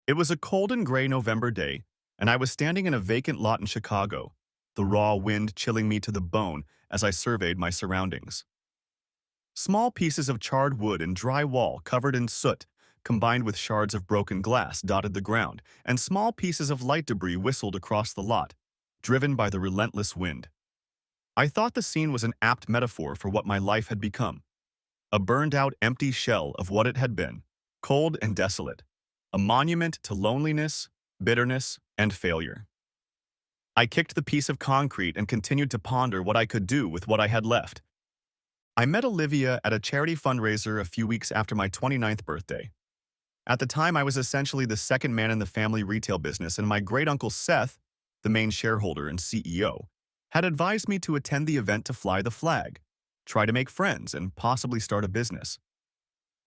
It was a cold and gray November day, and I was standing in a vacant lot in Chicago, the raw wind chilling me to the bone as I surveyed my surroundings. Small pieces of charred wood and dry wall covered in soot, combined with shards of broken glass, dotted the ground, and small pieces of light debris whistled across the lot, driven by the relentless wind. I thought the scene was an apt metaphor for what my life had become, a burned-out empty shell of what it had been, cold and desolate, a monument to loneliness, bitterness, and failure. I kicked the piece of concrete and continued to ponder what I could do with what I had left. I met Olivia at a charity fundraiser a few weeks after my 29th birthday. At the time, I was essentially the second man in the family retail business, and my great-uncle Seth, the main shareholder and CEO, had advised me to attend the event to fly the flag, try to make friends, and possibly start a business.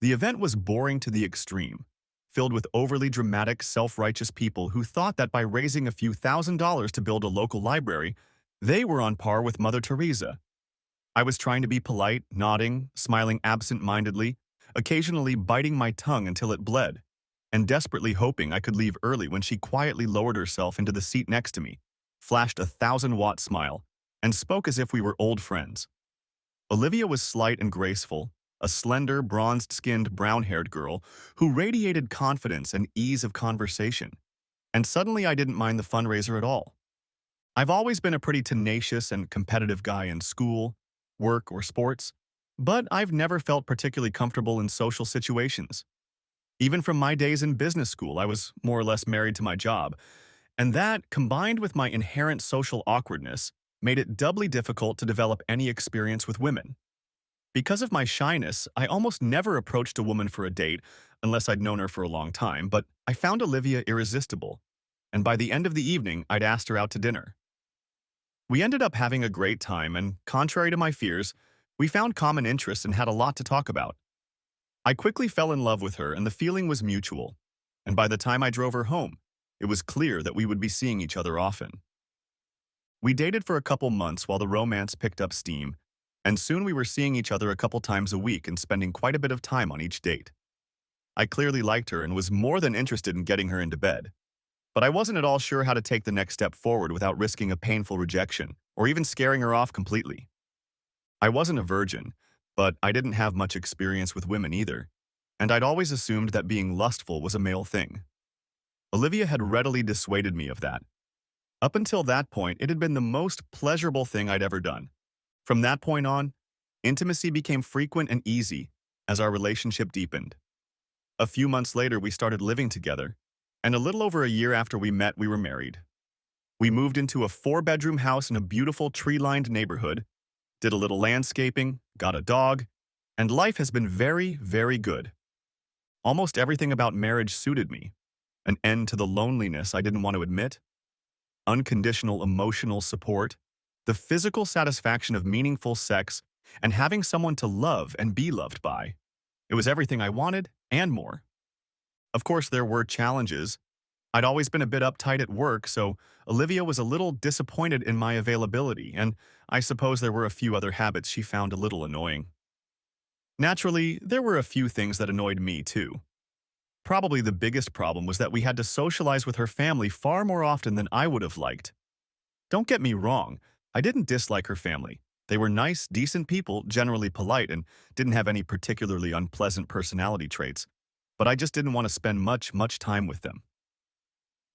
The event was boring to the extreme, filled with overly dramatic, self-righteous people who thought that by raising a few $1,000s to build a local library, they were on par with Mother Teresa. I was trying to be polite, nodding, smiling absent-mindedly, occasionally biting my tongue until it bled, and desperately hoping I could leave early when she quietly lowered herself into the seat next to me, flashed a 1,000-watt smile, and spoke as if we were old friends. Olivia was slight and graceful, a slender, bronzed-skinned, brown-haired girl who radiated confidence and ease of conversation. And suddenly I didn't mind the fundraiser at all. I've always been a pretty tenacious and competitive guy in school, work, or sports, but I've never felt particularly comfortable in social situations. Even from my days in business school, I was more or less married to my job, and that, combined with my inherent social awkwardness, made it doubly difficult to develop any experience with women. Because of my shyness, I almost never approached a woman for a date unless I'd known her for a long time, but I found Olivia irresistible, and by the end of the evening, I'd asked her out to dinner. We ended up having a great time, and contrary to my fears, we found common interests and had a lot to talk about. I quickly fell in love with her, and the feeling was mutual, and by the time I drove her home, it was clear that we would be seeing each other often. We dated for a couple months while the romance picked up steam, and soon we were seeing each other a couple times a week and spending quite a bit of time on each date. I clearly liked her and was more than interested in getting her into bed, but I wasn't at all sure how to take the next step forward without risking a painful rejection or even scaring her off completely. I wasn't a virgin, but I didn't have much experience with women either, and I'd always assumed that being lustful was a male thing. Olivia had readily dissuaded me of that. Up until that point, it had been the most pleasurable thing I'd ever done. From that point on, intimacy became frequent and easy as our relationship deepened. A few months later, we started living together, and a little over a year after we met, we were married. We moved into a 4-bedroom house in a beautiful tree-lined neighborhood, did a little landscaping, got a dog, and life has been very, very good. Almost everything about marriage suited me. An end to the loneliness I didn't want to admit, unconditional emotional support, the physical satisfaction of meaningful sex, and having someone to love and be loved by. It was everything I wanted and more. Of course, there were challenges. I'd always been a bit uptight at work, so Olivia was a little disappointed in my availability, and I suppose there were a few other habits she found a little annoying. Naturally, there were a few things that annoyed me too. Probably the biggest problem was that we had to socialize with her family far more often than I would have liked. Don't get me wrong, I didn't dislike her family. They were nice, decent people, generally polite, and didn't have any particularly unpleasant personality traits, but I just didn't want to spend much time with them.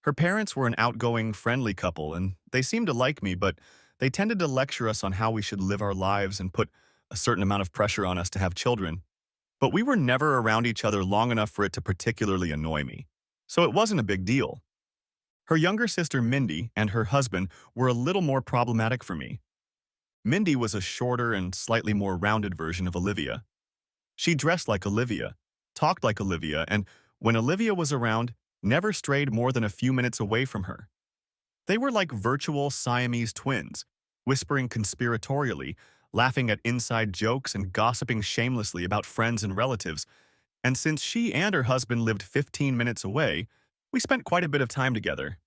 Her parents were an outgoing, friendly couple, and they seemed to like me, but they tended to lecture us on how we should live our lives and put a certain amount of pressure on us to have children. But we were never around each other long enough for it to particularly annoy me, so it wasn't a big deal. Her younger sister Mindy and her husband were a little more problematic for me. Mindy was a shorter and slightly more rounded version of Olivia. She dressed like Olivia, talked like Olivia, and when Olivia was around, never strayed more than a few minutes away from her. They were like virtual Siamese twins, whispering conspiratorially, laughing at inside jokes and gossiping shamelessly about friends and relatives, and since she and her husband lived 15 minutes away, we spent quite a bit of time together.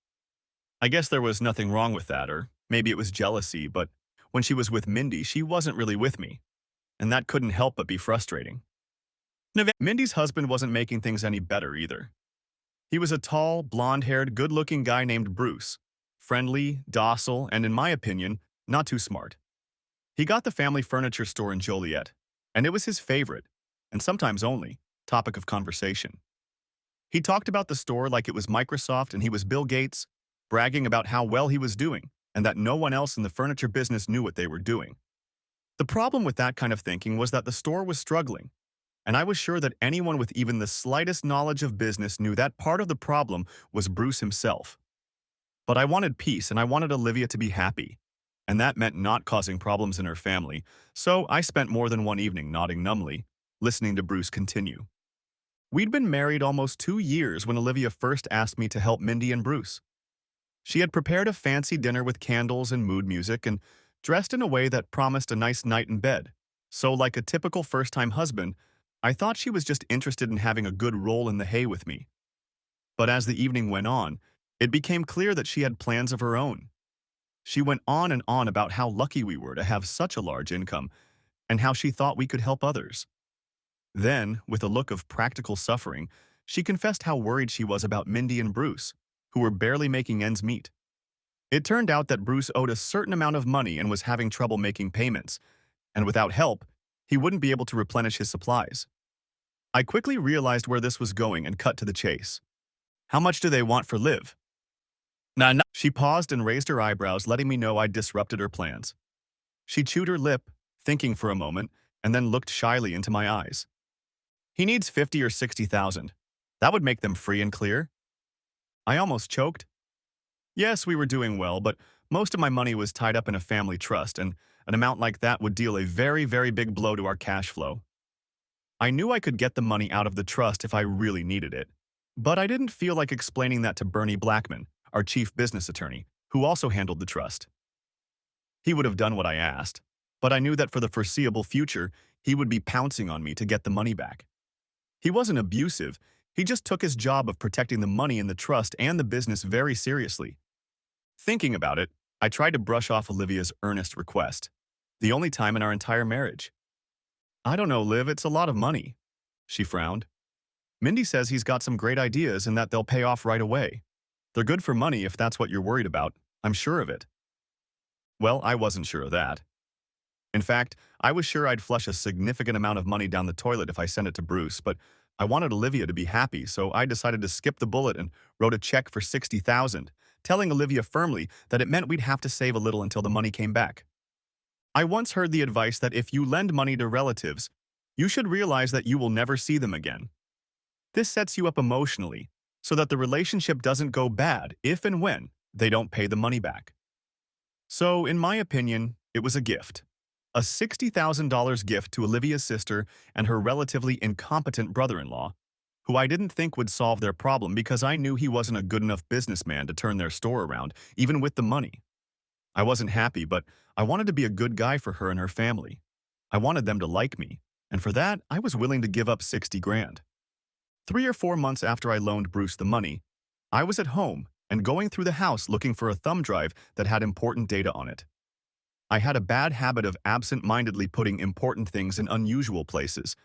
I guess there was nothing wrong with that, or maybe it was jealousy, but when she was with Mindy, she wasn't really with me, and that couldn't help but be frustrating. Mindy's husband wasn't making things any better either. He was a tall, blonde-haired, good-looking guy named Bruce. Friendly, docile, and in my opinion, not too smart. He got the family furniture store in Joliet, and it was his favorite, and sometimes only, topic of conversation. He talked about the store like it was Microsoft and he was Bill Gates, bragging about how well he was doing and that no one else in the furniture business knew what they were doing. The problem with that kind of thinking was that the store was struggling, and I was sure that anyone with even the slightest knowledge of business knew that part of the problem was Bruce himself. But I wanted peace and I wanted Olivia to be happy, and that meant not causing problems in her family, so I spent more than one evening nodding numbly, listening to Bruce continue. We'd been married almost 2 years when Olivia first asked me to help Mindy and Bruce. She had prepared a fancy dinner with candles and mood music and dressed in a way that promised a nice night in bed. So, like a typical first-time husband, I thought she was just interested in having a good roll in the hay with me. But as the evening went on, it became clear that she had plans of her own. She went on and on about how lucky we were to have such a large income and how she thought we could help others. Then, with a look of practical suffering, she confessed how worried she was about Mindy and Bruce, who were barely making ends meet. It turned out that Bruce owed a certain amount of money and was having trouble making payments, and without help, he wouldn't be able to replenish his supplies. I quickly realized where this was going and cut to the chase. How much do they want for Liv? Nah, nah. She paused and raised her eyebrows, letting me know I'd disrupted her plans. She chewed her lip, thinking for a moment, and then looked shyly into my eyes. He needs 50 or 60,000. That would make them free and clear. I almost choked. Yes, we were doing well, but most of my money was tied up in a family trust, and an amount like that would deal a very, very big blow to our cash flow. I knew I could get the money out of the trust if I really needed it, but I didn't feel like explaining that to Bernie Blackman, our chief business attorney, who also handled the trust. He would have done what I asked, but I knew that for the foreseeable future, he would be pouncing on me to get the money back. He wasn't abusive, he just took his job of protecting the money in the trust and the business very seriously. Thinking about it, I tried to brush off Olivia's earnest request, the only time in our entire marriage. I don't know, Liv, it's a lot of money. She frowned. Mindy says he's got some great ideas and that they'll pay off right away. They're good for money if that's what you're worried about. I'm sure of it. Well, I wasn't sure of that. In fact, I was sure I'd flush a significant amount of money down the toilet if I sent it to Bruce, but I wanted Olivia to be happy, so I decided to skip the bullet and wrote a check for 60,000, telling Olivia firmly that it meant we'd have to save a little until the money came back. I once heard the advice that if you lend money to relatives, you should realize that you will never see them again. This sets you up emotionally, so that the relationship doesn't go bad if and when they don't pay the money back. So, in my opinion, it was a gift. A $60,000 gift to Olivia's sister and her relatively incompetent brother-in-law, who I didn't think would solve their problem because I knew he wasn't a good enough businessman to turn their store around, even with the money. I wasn't happy, but I wanted to be a good guy for her and her family. I wanted them to like me, and for that, I was willing to give up 60 grand. 3 or 4 months after I loaned Bruce the money, I was at home and going through the house looking for a thumb drive that had important data on it. I had a bad habit of absent-mindedly putting important things in unusual places,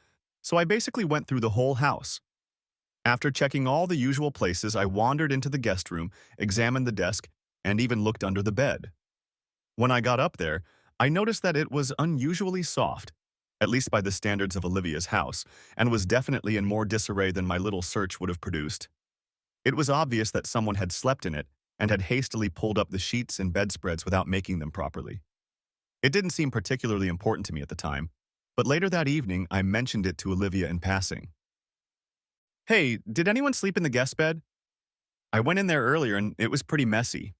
so I basically went through the whole house. After checking all the usual places, I wandered into the guest room, examined the desk, and even looked under the bed. When I got up there, I noticed that it was unusually soft, at least by the standards of Olivia's house, and was definitely in more disarray than my little search would have produced. It was obvious that someone had slept in it and had hastily pulled up the sheets and bedspreads without making them properly. It didn't seem particularly important to me at the time, but later that evening I mentioned it to Olivia in passing. Hey, did anyone sleep in the guest bed? I went in there earlier and it was pretty messy.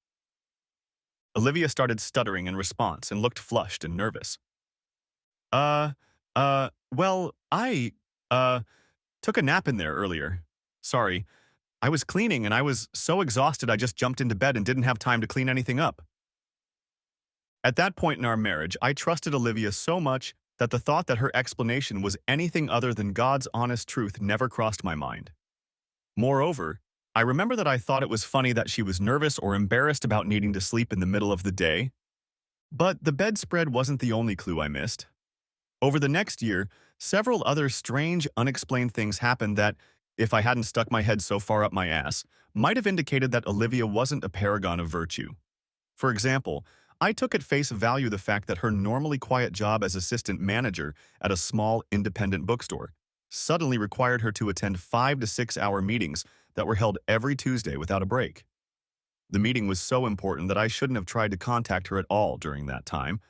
Olivia started stuttering in response and looked flushed and nervous. Well, I took a nap in there earlier. Sorry, I was cleaning and I was so exhausted I just jumped into bed and didn't have time to clean anything up. At that point in our marriage, I trusted Olivia so much that the thought that her explanation was anything other than God's honest truth never crossed my mind. Moreover, I remember that I thought it was funny that she was nervous or embarrassed about needing to sleep in the middle of the day. But the bedspread wasn't the only clue I missed. Over the next year, several other strange, unexplained things happened that, if I hadn't stuck my head so far up my ass, might have indicated that Olivia wasn't a paragon of virtue. For example, I took at face value the fact that her normally quiet job as assistant manager at a small independent bookstore suddenly required her to attend 5 to 6 hour meetings that were held every Tuesday without a break. The meeting was so important that I shouldn't have tried to contact her at all during that time.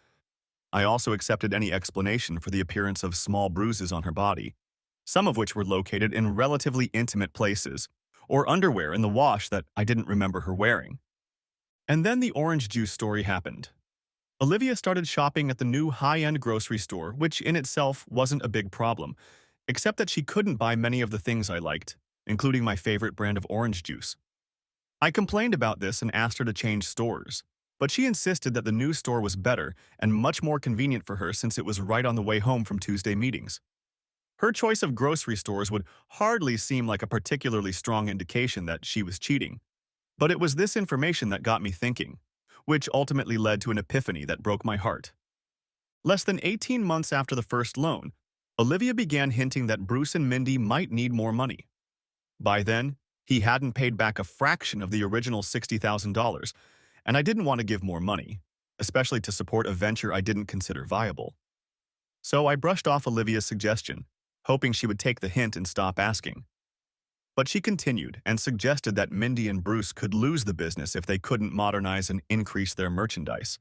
I also accepted any explanation for the appearance of small bruises on her body, some of which were located in relatively intimate places, or underwear in the wash that I didn't remember her wearing. And then the orange juice story happened. Olivia started shopping at the new high-end grocery store, which in itself wasn't a big problem, except that she couldn't buy many of the things I liked, including my favorite brand of orange juice. I complained about this and asked her to change stores, but she insisted that the new store was better and much more convenient for her since it was right on the way home from Tuesday meetings. Her choice of grocery stores would hardly seem like a particularly strong indication that she was cheating, but it was this information that got me thinking, which ultimately led to an epiphany that broke my heart. Less than 18 months after the first loan, Olivia began hinting that Bruce and Mindy might need more money. By then, he hadn't paid back a fraction of the original $60,000, and I didn't want to give more money, especially to support a venture I didn't consider viable. So I brushed off Olivia's suggestion, hoping she would take the hint and stop asking. But she continued and suggested that Mindy and Bruce could lose the business if they couldn't modernize and increase their merchandise.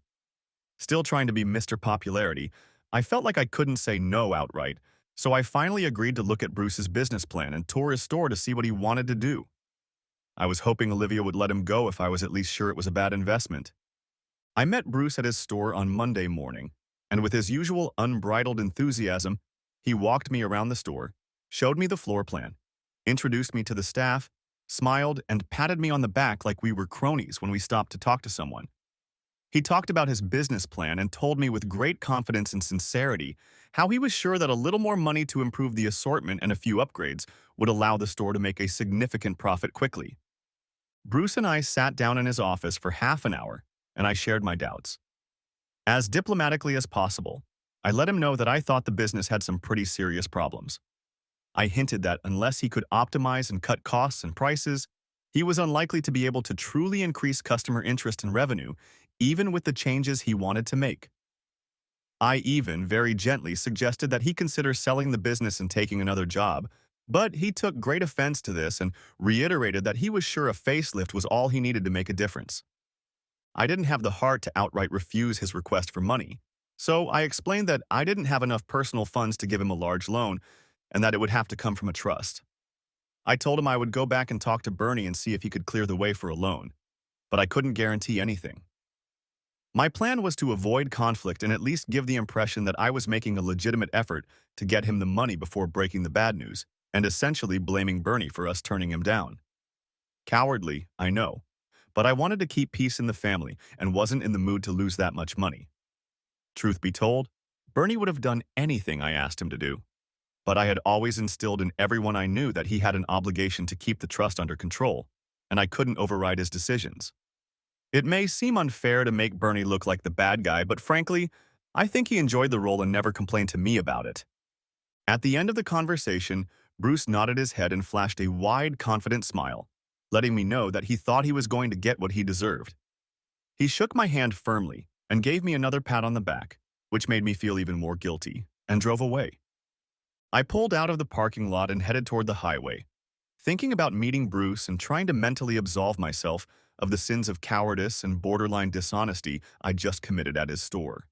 Still trying to be Mr. Popularity, I felt like I couldn't say no outright, so I finally agreed to look at Bruce's business plan and tour his store to see what he wanted to do. I was hoping Olivia would let him go if I was at least sure it was a bad investment. I met Bruce at his store on Monday morning, and with his usual unbridled enthusiasm, he walked me around the store, showed me the floor plan, introduced me to the staff, smiled, and patted me on the back like we were cronies when we stopped to talk to someone. He talked about his business plan and told me with great confidence and sincerity how he was sure that a little more money to improve the assortment and a few upgrades would allow the store to make a significant profit quickly. Bruce and I sat down in his office for half an hour, and I shared my doubts. As diplomatically as possible, I let him know that I thought the business had some pretty serious problems. I hinted that unless he could optimize and cut costs and prices, he was unlikely to be able to truly increase customer interest and revenue, even with the changes he wanted to make. I even, very gently, suggested that he consider selling the business and taking another job, but he took great offense to this and reiterated that he was sure a facelift was all he needed to make a difference. I didn't have the heart to outright refuse his request for money, so I explained that I didn't have enough personal funds to give him a large loan and that it would have to come from a trust. I told him I would go back and talk to Bernie and see if he could clear the way for a loan, but I couldn't guarantee anything. My plan was to avoid conflict and at least give the impression that I was making a legitimate effort to get him the money before breaking the bad news, and essentially blaming Bernie for us turning him down. Cowardly, I know, but I wanted to keep peace in the family and wasn't in the mood to lose that much money. Truth be told, Bernie would have done anything I asked him to do, but I had always instilled in everyone I knew that he had an obligation to keep the trust under control, and I couldn't override his decisions. It may seem unfair to make Bernie look like the bad guy, but frankly, I think he enjoyed the role and never complained to me about it. At the end of the conversation, Bruce nodded his head and flashed a wide, confident smile, letting me know that he thought he was going to get what he deserved. He shook my hand firmly and gave me another pat on the back, which made me feel even more guilty, and drove away. I pulled out of the parking lot and headed toward the highway, thinking about meeting Bruce and trying to mentally absolve myself of the sins of cowardice and borderline dishonesty I just committed at his store.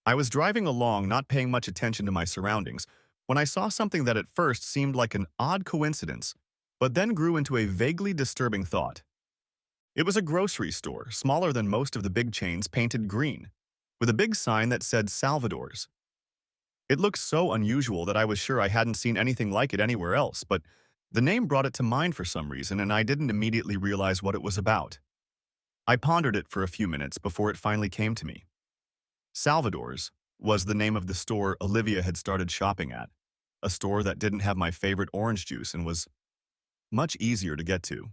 I was driving along, not paying much attention to my surroundings, when I saw something that at first seemed like an odd coincidence, but then grew into a vaguely disturbing thought. It was a grocery store, smaller than most of the big chains, painted green, with a big sign that said Salvador's. It looked so unusual that I was sure I hadn't seen anything like it anywhere else, but the name brought it to mind for some reason, and I didn't immediately realize what it was about. I pondered it for a few minutes before it finally came to me. Salvador's was the name of the store Olivia had started shopping at, a store that didn't have my favorite orange juice and was much easier to get to.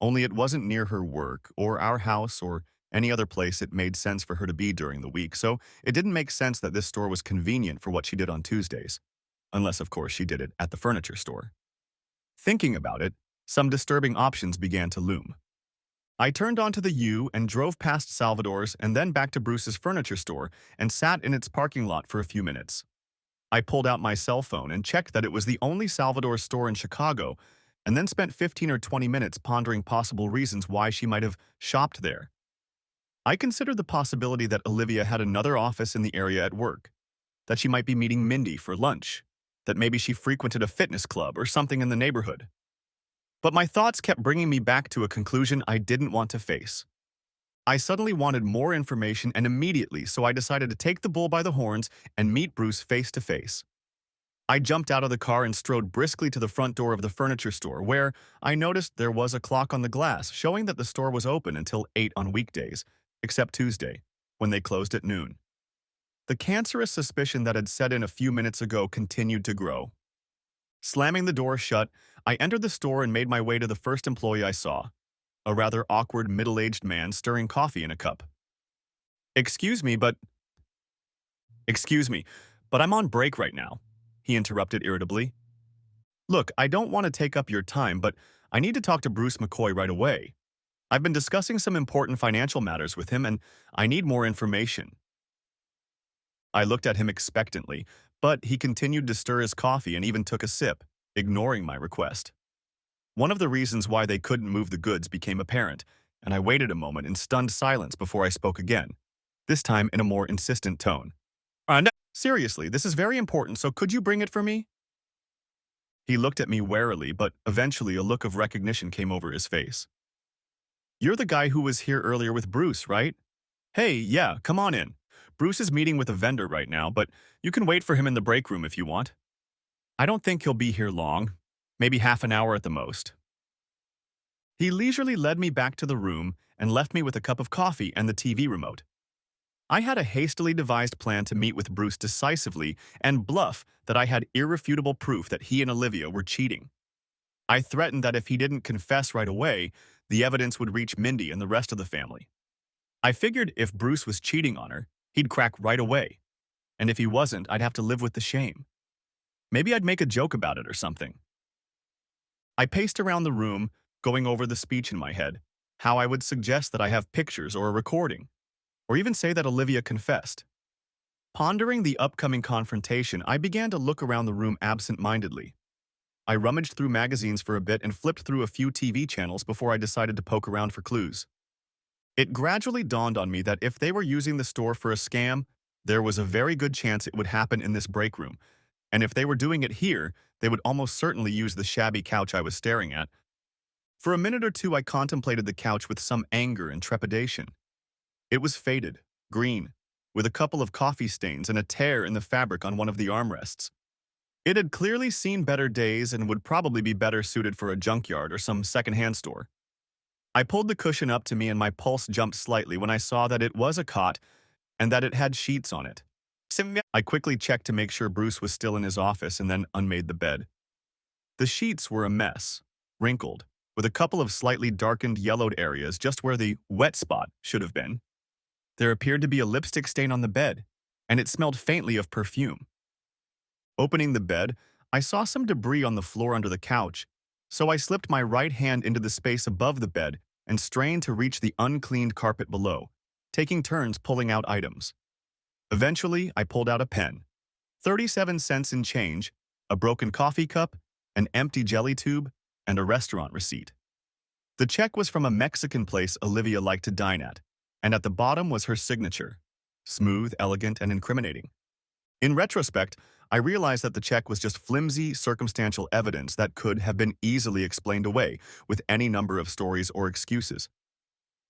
Only it wasn't near her work or our house or any other place it made sense for her to be during the week, so it didn't make sense that this store was convenient for what she did on Tuesdays, unless of course she did it at the furniture store. Thinking about it, some disturbing options began to loom. I turned onto the U and drove past Salvador's and then back to Bruce's furniture store and sat in its parking lot for a few minutes. I pulled out my cell phone and checked that it was the only Salvador store in Chicago, and then spent 15 or 20 minutes pondering possible reasons why she might have shopped there. I considered the possibility that Olivia had another office in the area at work, that she might be meeting Mindy for lunch, that maybe she frequented a fitness club or something in the neighborhood. But my thoughts kept bringing me back to a conclusion I didn't want to face. I suddenly wanted more information and immediately, so I decided to take the bull by the horns and meet Bruce face to face. I jumped out of the car and strode briskly to the front door of the furniture store, where I noticed there was a clock on the glass showing that the store was open until 8 on weekdays, except Tuesday, when they closed at noon. The cancerous suspicion that had set in a few minutes ago continued to grow. Slamming the door shut, I entered the store and made my way to the first employee I saw, a rather awkward middle-aged man stirring coffee in a cup. Excuse me, but... Excuse me, but I'm on break right now, he interrupted irritably. Look, I don't want to take up your time, but I need to talk to Bruce McCoy right away. I've been discussing some important financial matters with him, and I need more information. I looked at him expectantly, but he continued to stir his coffee and even took a sip, ignoring my request. One of the reasons why they couldn't move the goods became apparent, and I waited a moment in stunned silence before I spoke again, this time in a more insistent tone. Seriously, this is very important, so could you bring it for me? He looked at me warily, but eventually a look of recognition came over his face. You're the guy who was here earlier with Bruce, right? Hey, yeah, come on in. Bruce is meeting with a vendor right now, but you can wait for him in the break room if you want. I don't think he'll be here long, maybe half an hour at the most. He leisurely led me back to the room and left me with a cup of coffee and the TV remote. I had a hastily devised plan to meet with Bruce decisively and bluff that I had irrefutable proof that he and Olivia were cheating. I threatened that if he didn't confess right away, the evidence would reach Mindy and the rest of the family. I figured if Bruce was cheating on her, he'd crack right away, and if he wasn't, I'd have to live with the shame. Maybe I'd make a joke about it or something. I paced around the room, going over the speech in my head, how I would suggest that I have pictures or a recording, or even say that Olivia confessed. Pondering the upcoming confrontation, I began to look around the room absent-mindedly. I rummaged through magazines for a bit and flipped through a few TV channels before I decided to poke around for clues. It gradually dawned on me that if they were using the store for a scam, there was a very good chance it would happen in this break room, and if they were doing it here, they would almost certainly use the shabby couch I was staring at. For a minute or two, I contemplated the couch with some anger and trepidation. It was faded, green, with a couple of coffee stains and a tear in the fabric on one of the armrests. It had clearly seen better days and would probably be better suited for a junkyard or some secondhand store. I pulled the cushion up to me and my pulse jumped slightly when I saw that it was a cot and that it had sheets on it. I quickly checked to make sure Bruce was still in his office and then unmade the bed. The sheets were a mess, wrinkled, with a couple of slightly darkened yellowed areas just where the wet spot should have been. There appeared to be a lipstick stain on the bed, and it smelled faintly of perfume. Opening the bed, I saw some debris on the floor under the couch, so I slipped my right hand into the space above the bed and strained to reach the uncleaned carpet below, taking turns pulling out items. Eventually, I pulled out a pen, 37 cents in change, a broken coffee cup, an empty jelly tube, and a restaurant receipt. The check was from a Mexican place Olivia liked to dine at, and at the bottom was her signature, smooth, elegant, and incriminating. In retrospect, I realized that the check was just flimsy, circumstantial evidence that could have been easily explained away with any number of stories or excuses.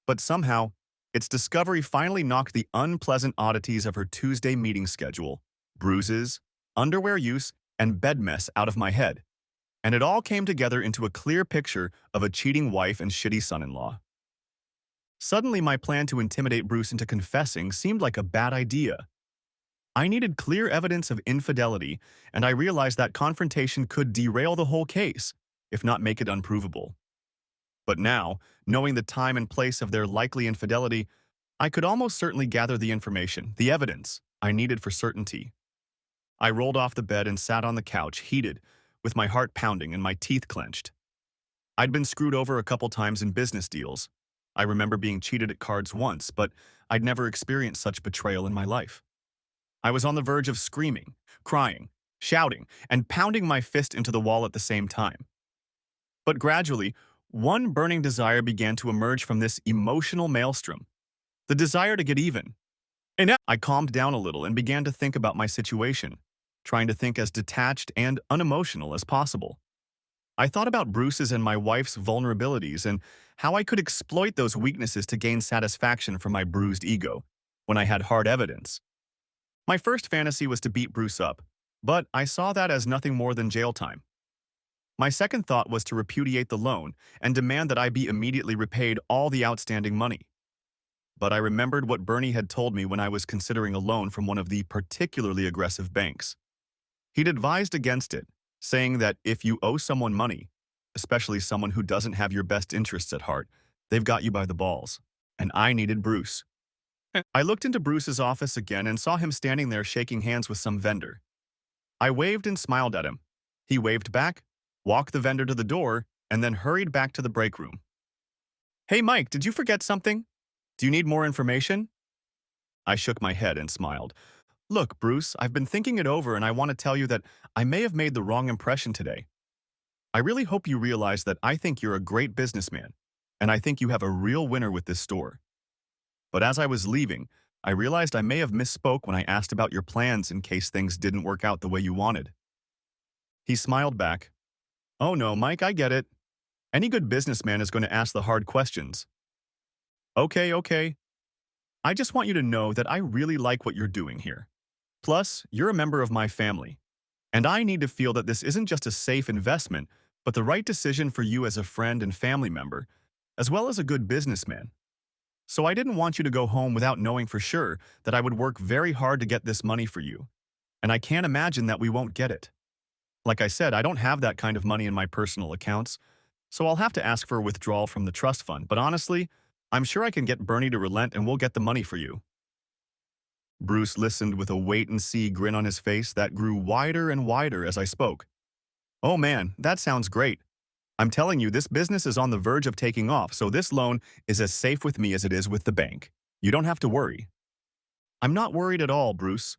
But somehow, its discovery finally knocked the unpleasant oddities of her Tuesday meeting schedule, bruises, underwear use, and bed mess out of my head, and it all came together into a clear picture of a cheating wife and shitty son-in-law. Suddenly, my plan to intimidate Bruce into confessing seemed like a bad idea. I needed clear evidence of infidelity, and I realized that confrontation could derail the whole case, if not make it unprovable. But now, knowing the time and place of their likely infidelity, I could almost certainly gather the information, the evidence, I needed for certainty. I rolled off the bed and sat on the couch, heated, with my heart pounding and my teeth clenched. I'd been screwed over a couple times in business deals. I remember being cheated at cards once, but I'd never experienced such betrayal in my life. I was on the verge of screaming, crying, shouting, and pounding my fist into the wall at the same time. But gradually, one burning desire began to emerge from this emotional maelstrom, the desire to get even. And I calmed down a little and began to think about my situation, trying to think as detached and unemotional as possible. I thought about Bruce's and my wife's vulnerabilities and how I could exploit those weaknesses to gain satisfaction from my bruised ego when I had hard evidence. My first fantasy was to beat Bruce up, but I saw that as nothing more than jail time. My second thought was to repudiate the loan and demand that I be immediately repaid all the outstanding money. But I remembered what Bernie had told me when I was considering a loan from one of the particularly aggressive banks. He'd advised against it, saying that if you owe someone money, especially someone who doesn't have your best interests at heart, they've got you by the balls. And I needed Bruce. I looked into Bruce's office again and saw him standing there shaking hands with some vendor. I waved and smiled at him. He waved back, walked the vendor to the door, and then hurried back to the break room. "Hey Mike, did you forget something? Do you need more information?" I shook my head and smiled. "Look, Bruce, I've been thinking it over and I want to tell you that I may have made the wrong impression today. I really hope you realize that I think you're a great businessman, and I think you have a real winner with this store. But as I was leaving, I realized I may have misspoke when I asked about your plans in case things didn't work out the way you wanted." He smiled back. "Oh no, Mike, I get it. Any good businessman is going to ask the hard questions. Okay. I just want you to know that I really like what you're doing here. Plus, you're a member of my family, and I need to feel that this isn't just a safe investment, but the right decision for you as a friend and family member, as well as a good businessman. So I didn't want you to go home without knowing for sure that I would work very hard to get this money for you, and I can't imagine that we won't get it. Like I said, I don't have that kind of money in my personal accounts, so I'll have to ask for a withdrawal from the trust fund, but honestly, I'm sure I can get Bernie to relent and we'll get the money for you." Bruce listened with a wait-and-see grin on his face that grew wider and wider as I spoke. "Oh man, that sounds great. I'm telling you, this business is on the verge of taking off, so this loan is as safe with me as it is with the bank. You don't have to worry." "I'm not worried at all, Bruce.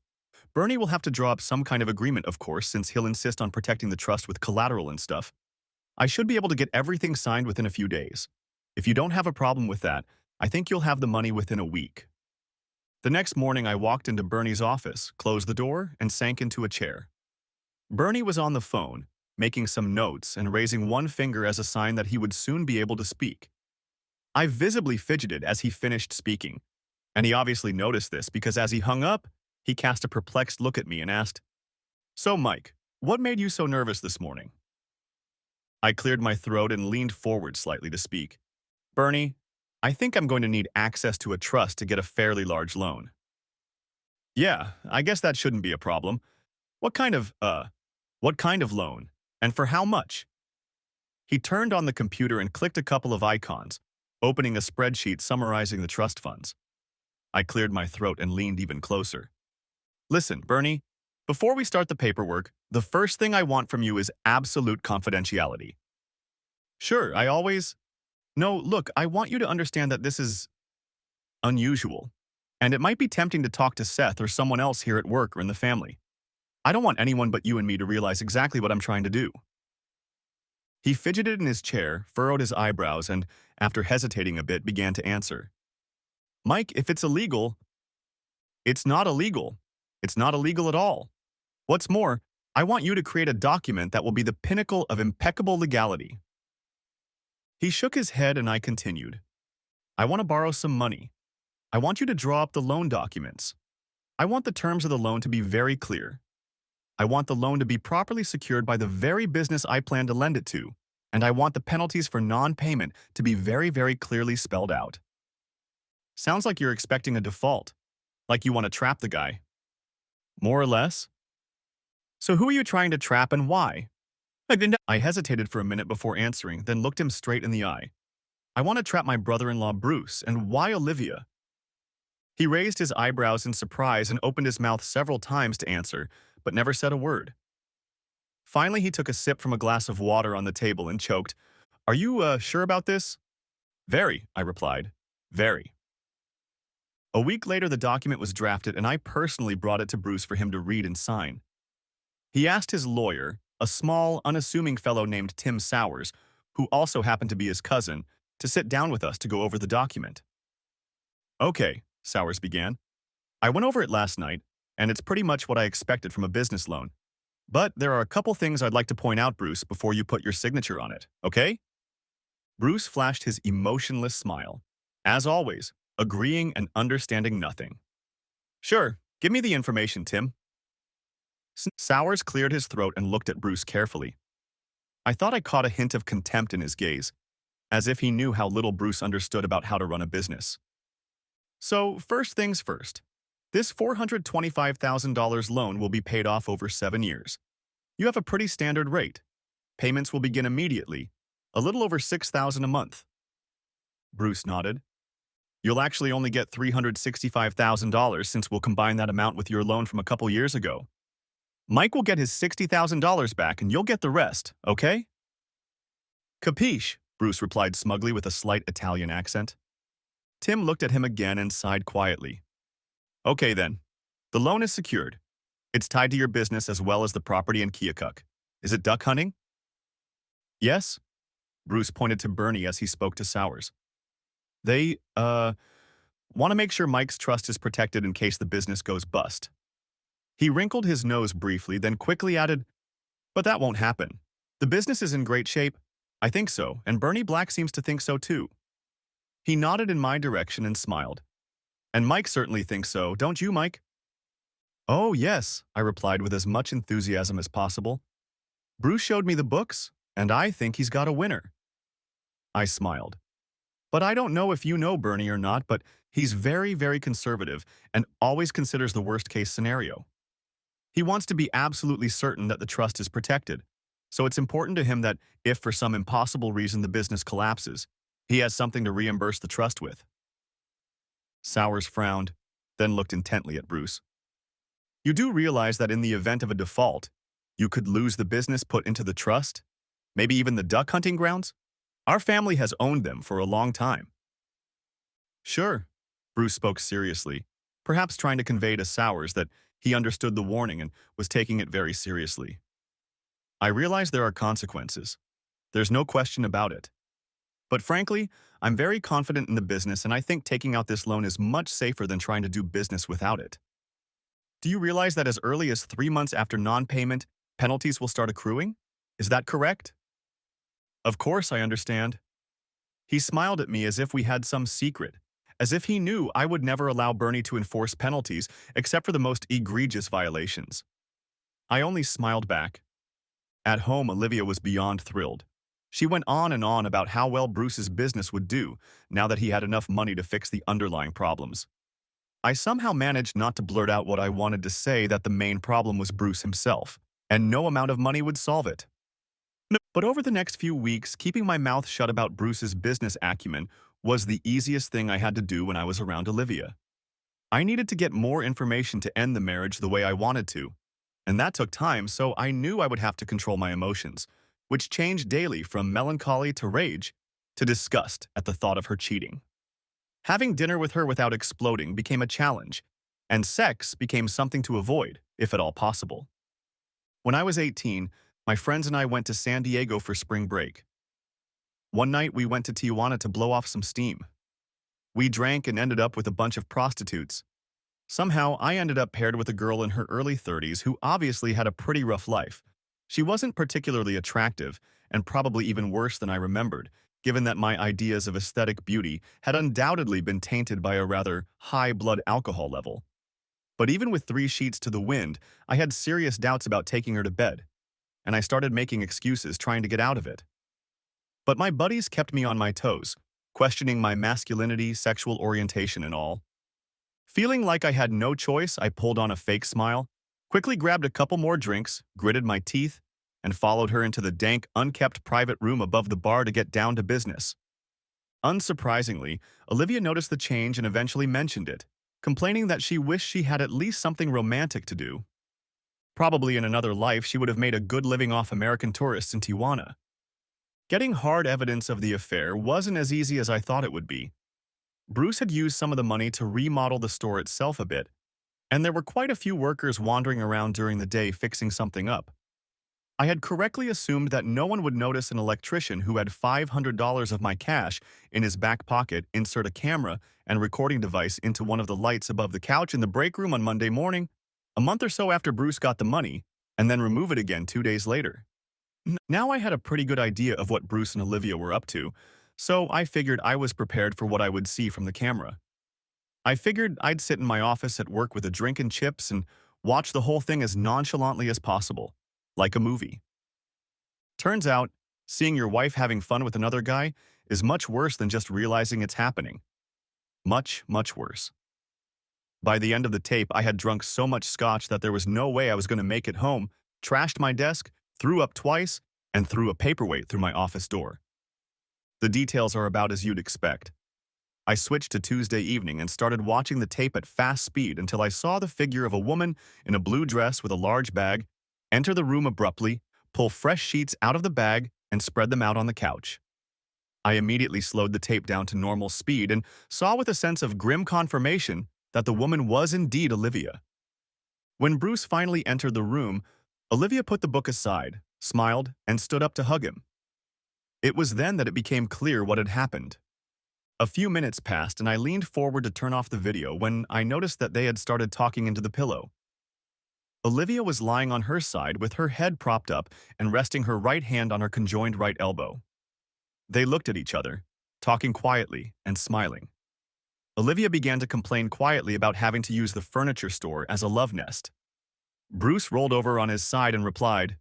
Bernie will have to draw up some kind of agreement, of course, since he'll insist on protecting the trust with collateral and stuff. I should be able to get everything signed within a few days. If you don't have a problem with that, I think you'll have the money within a week." The next morning, I walked into Bernie's office, closed the door, and sank into a chair. Bernie was on the phone, making some notes and raising one finger as a sign that he would soon be able to speak. I visibly fidgeted as he finished speaking, and he obviously noticed this because as he hung up, he cast a perplexed look at me and asked, "So, Mike, what made you so nervous this morning?" I cleared my throat and leaned forward slightly to speak. "Bernie, I think I'm going to need access to a trust to get a fairly large loan." "Yeah, I guess that shouldn't be a problem. What kind of loan? And for how much?" He turned on the computer and clicked a couple of icons, opening a spreadsheet summarizing the trust funds. I cleared my throat and leaned even closer. "Listen, Bernie, before we start the paperwork, the first thing I want from you is absolute confidentiality." "Sure, I always—" "No, look, I want you to understand that this is unusual, and it might be tempting to talk to Seth or someone else here at work or in the family. I don't want anyone but you and me to realize exactly what I'm trying to do." He fidgeted in his chair, furrowed his eyebrows, and, after hesitating a bit, began to answer. "Mike, if it's illegal—" "It's not illegal. It's not illegal at all. What's more, I want you to create a document that will be the pinnacle of impeccable legality." He shook his head and I continued. "I want to borrow some money. I want you to draw up the loan documents. I want the terms of the loan to be very clear. I want the loan to be properly secured by the very business I plan to lend it to, and I want the penalties for non-payment to be very, very clearly spelled out." "Sounds like you're expecting a default, like you want to trap the guy." "More or less." "So who are you trying to trap and why?" I hesitated for a minute before answering, then looked him straight in the eye. "I want to trap my brother-in-law Bruce, and why Olivia?" He raised his eyebrows in surprise and opened his mouth several times to answer, but never said a word. Finally, he took a sip from a glass of water on the table and choked. Are you, sure about this? Very, I replied. Very. A week later, the document was drafted, and I personally brought it to Bruce for him to read and sign. He asked his lawyer, a small, unassuming fellow named Tim Sowers, who also happened to be his cousin, to sit down with us to go over the document. Okay, Sowers began. I went over it last night, and it's pretty much what I expected from a business loan. But there are a couple things I'd like to point out, Bruce, before you put your signature on it, okay? Bruce flashed his emotionless smile. As always, agreeing and understanding nothing. Sure, give me the information, Tim. Sowers cleared his throat and looked at Bruce carefully. I thought I caught a hint of contempt in his gaze, as if he knew how little Bruce understood about how to run a business. So, first things first. This $425,000 loan will be paid off over 7 years. You have a pretty standard rate. Payments will begin immediately, a little over $6,000 a month. Bruce nodded. You'll actually only get $365,000 since we'll combine that amount with your loan from a couple years ago. Mike will get his $60,000 back and you'll get the rest, okay? Capiche, Bruce replied smugly with a slight Italian accent. Tim looked at him again and sighed quietly. Okay then. The loan is secured. It's tied to your business as well as the property in Keokuk. Is it duck hunting? Yes. Bruce pointed to Bernie as he spoke to Sowers. They, want to make sure Mike's trust is protected in case the business goes bust. He wrinkled his nose briefly, then quickly added, but that won't happen. The business is in great shape. I think so, and Bernie Black seems to think so too. He nodded in my direction and smiled. And Mike certainly thinks so, don't you, Mike? Oh, yes, I replied with as much enthusiasm as possible. Bruce showed me the books, and I think he's got a winner. I smiled. But I don't know if you know Bernie or not, but he's very, very conservative and always considers the worst-case scenario. He wants to be absolutely certain that the trust is protected, so it's important to him that if for some impossible reason the business collapses, he has something to reimburse the trust with. Sowers frowned, then looked intently at Bruce. You do realize that in the event of a default, you could lose the business put into the trust? Maybe even the duck hunting grounds? Our family has owned them for a long time. Sure, Bruce spoke seriously, perhaps trying to convey to Sowers that he understood the warning and was taking it very seriously. I realize there are consequences. There's no question about it. But frankly, I'm very confident in the business and I think taking out this loan is much safer than trying to do business without it. Do you realize that as early as 3 months after non-payment, penalties will start accruing? Is that correct? Of course I understand. He smiled at me as if we had some secret, as if he knew I would never allow Bernie to enforce penalties except for the most egregious violations. I only smiled back. At home, Olivia was beyond thrilled. She went on and on about how well Bruce's business would do now that he had enough money to fix the underlying problems. I somehow managed not to blurt out what I wanted to say, that the main problem was Bruce himself, and no amount of money would solve it. But over the next few weeks, keeping my mouth shut about Bruce's business acumen was the easiest thing I had to do when I was around Olivia. I needed to get more information to end the marriage the way I wanted to, and that took time, so I knew I would have to control my emotions, which changed daily from melancholy to rage to disgust at the thought of her cheating. Having dinner with her without exploding became a challenge, and sex became something to avoid, if at all possible. When I was 18, my friends and I went to San Diego for spring break. One night, we went to Tijuana to blow off some steam. We drank and ended up with a bunch of prostitutes. Somehow, I ended up paired with a girl in her early 30s who obviously had a pretty rough life. She wasn't particularly attractive, and probably even worse than I remembered, given that my ideas of aesthetic beauty had undoubtedly been tainted by a rather high blood alcohol level. But even with 3 sheets to the wind, I had serious doubts about taking her to bed, and I started making excuses trying to get out of it. But my buddies kept me on my toes, questioning my masculinity, sexual orientation, and all. Feeling like I had no choice, I pulled on a fake smile, quickly grabbed a couple more drinks, gritted my teeth, and followed her into the dank, unkept private room above the bar to get down to business. Unsurprisingly, Olivia noticed the change and eventually mentioned it, complaining that she wished she had at least something romantic to do. Probably in another life, she would have made a good living off American tourists in Tijuana. Getting hard evidence of the affair wasn't as easy as I thought it would be. Bruce had used some of the money to remodel the store itself a bit, and there were quite a few workers wandering around during the day fixing something up. I had correctly assumed that no one would notice an electrician who had $500 of my cash in his back pocket insert a camera and recording device into one of the lights above the couch in the break room on Monday morning, a month or so after Bruce got the money, and then remove it again 2 days later. Now I had a pretty good idea of what Bruce and Olivia were up to, so I figured I was prepared for what I would see from the camera. I figured I'd sit in my office at work with a drink and chips and watch the whole thing as nonchalantly as possible, like a movie. Turns out, seeing your wife having fun with another guy is much worse than just realizing it's happening. Much, much worse. By the end of the tape, I had drunk so much scotch that there was no way I was going to make it home, trashed my desk, threw up twice, and threw a paperweight through my office door. The details are about as you'd expect. I switched to Tuesday evening and started watching the tape at fast speed until I saw the figure of a woman in a blue dress with a large bag enter the room abruptly, pull fresh sheets out of the bag, and spread them out on the couch. I immediately slowed the tape down to normal speed and saw with a sense of grim confirmation that the woman was indeed Olivia. When Bruce finally entered the room, Olivia put the book aside, smiled, and stood up to hug him. It was then that it became clear what had happened. A few minutes passed and I leaned forward to turn off the video when I noticed that they had started talking into the pillow. Olivia was lying on her side with her head propped up and resting her right hand on her conjoined right elbow. They looked at each other, talking quietly and smiling. Olivia began to complain quietly about having to use the furniture store as a love nest. Bruce rolled over on his side and replied,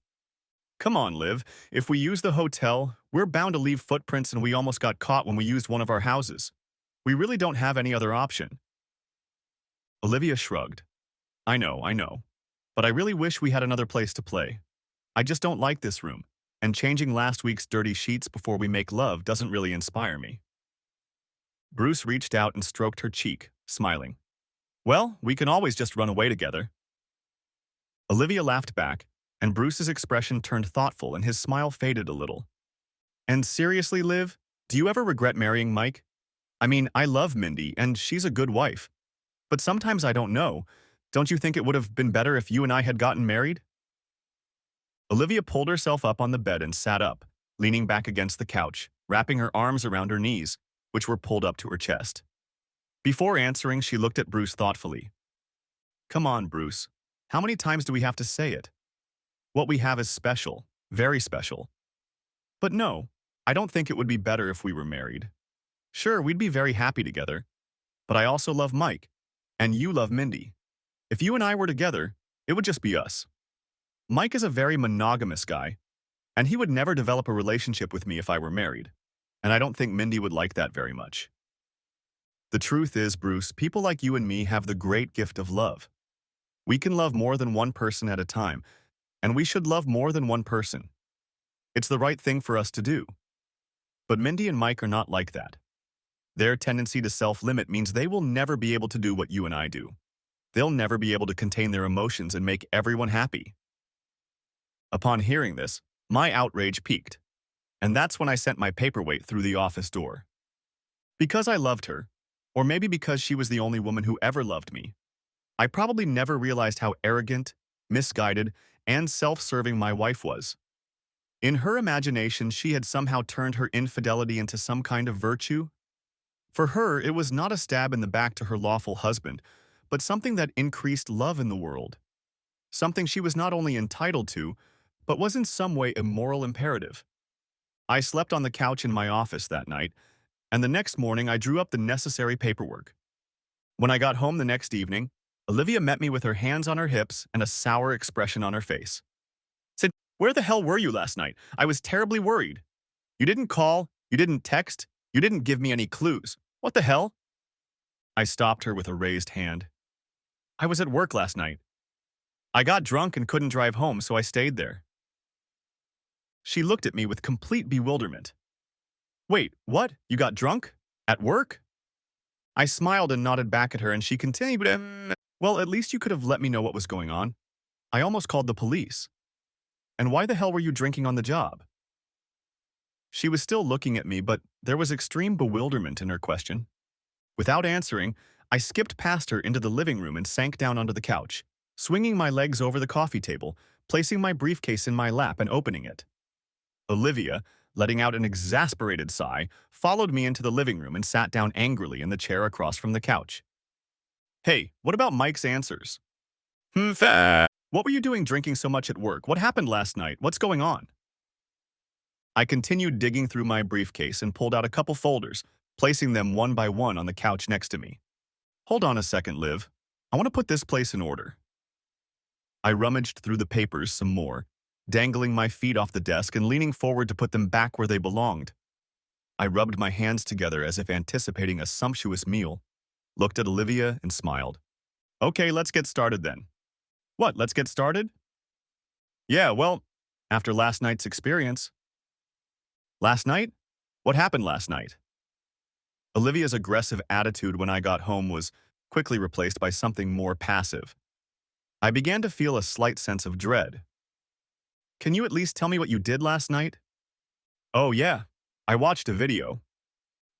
"Come on, Liv. If we use the hotel, we're bound to leave footprints and we almost got caught when we used one of our houses. We really don't have any other option." Olivia shrugged. I know. But I really wish we had another place to play. I just don't like this room, and changing last week's dirty sheets before we make love doesn't really inspire me." Bruce reached out and stroked her cheek, smiling. "Well, we can always just run away together." Olivia laughed back, and Bruce's expression turned thoughtful and his smile faded a little. "And seriously, Liv, do you ever regret marrying Mike? I mean, I love Mindy, and she's a good wife. But sometimes I don't know. Don't you think it would have been better if you and I had gotten married?" Olivia pulled herself up on the bed and sat up, leaning back against the couch, wrapping her arms around her knees, which were pulled up to her chest. Before answering, she looked at Bruce thoughtfully. "Come on, Bruce. How many times do we have to say it? What we have is special, very special. But no, I don't think it would be better if we were married. Sure, we'd be very happy together. But I also love Mike, and you love Mindy. If you and I were together, it would just be us. Mike is a very monogamous guy, and he would never develop a relationship with me if I were married, and I don't think Mindy would like that very much. The truth is, Bruce, people like you and me have the great gift of love. We can love more than one person at a time, and we should love more than one person. It's the right thing for us to do. But Mindy and Mike are not like that. Their tendency to self-limit means they will never be able to do what you and I do. They'll never be able to contain their emotions and make everyone happy." Upon hearing this, my outrage peaked, and that's when I sent my paperweight through the office door. Because I loved her, or maybe because she was the only woman who ever loved me, I probably never realized how arrogant, misguided, and self-serving my wife was. In her imagination, she had somehow turned her infidelity into some kind of virtue. For her, it was not a stab in the back to her lawful husband, but something that increased love in the world. Something she was not only entitled to, but was in some way a moral imperative. I slept on the couch in my office that night, and the next morning I drew up the necessary paperwork. When I got home the next evening, Olivia met me with her hands on her hips and a sour expression on her face. Said, "Where the hell were you last night? I was terribly worried. You didn't call, you didn't text, you didn't give me any clues. What the hell?" I stopped her with a raised hand. "I was at work last night. I got drunk and couldn't drive home, so I stayed there." She looked at me with complete bewilderment. "Wait, what? You got drunk? At work?" I smiled and nodded back at her, and she continued, "Well, at least you could have let me know what was going on. I almost called the police. And why the hell were you drinking on the job? She was still looking at me, but there was extreme bewilderment in her question. Without answering, I skipped past her into the living room and sank down onto the couch, swinging my legs over the coffee table, placing my briefcase in my lap and opening it. Olivia, letting out an exasperated sigh, followed me into the living room and sat down angrily in the chair across from the couch. Hey, what about Mike's answers? What were you doing drinking so much at work? What happened last night? What's going on? I continued digging through my briefcase and pulled out a couple folders, placing them one by one on the couch next to me. Hold on a second, Liv. I want to put this place in order. I rummaged through the papers some more, dangling my feet off the desk and leaning forward to put them back where they belonged. I rubbed my hands together as if anticipating a sumptuous meal, looked at Olivia and smiled. Okay, let's get started then. What, let's get started? Yeah, well, after last night's experience. Last night? What happened last night? Olivia's aggressive attitude when I got home was quickly replaced by something more passive. I began to feel a slight sense of dread. Can you at least tell me what you did last night? Oh, yeah. I watched a video.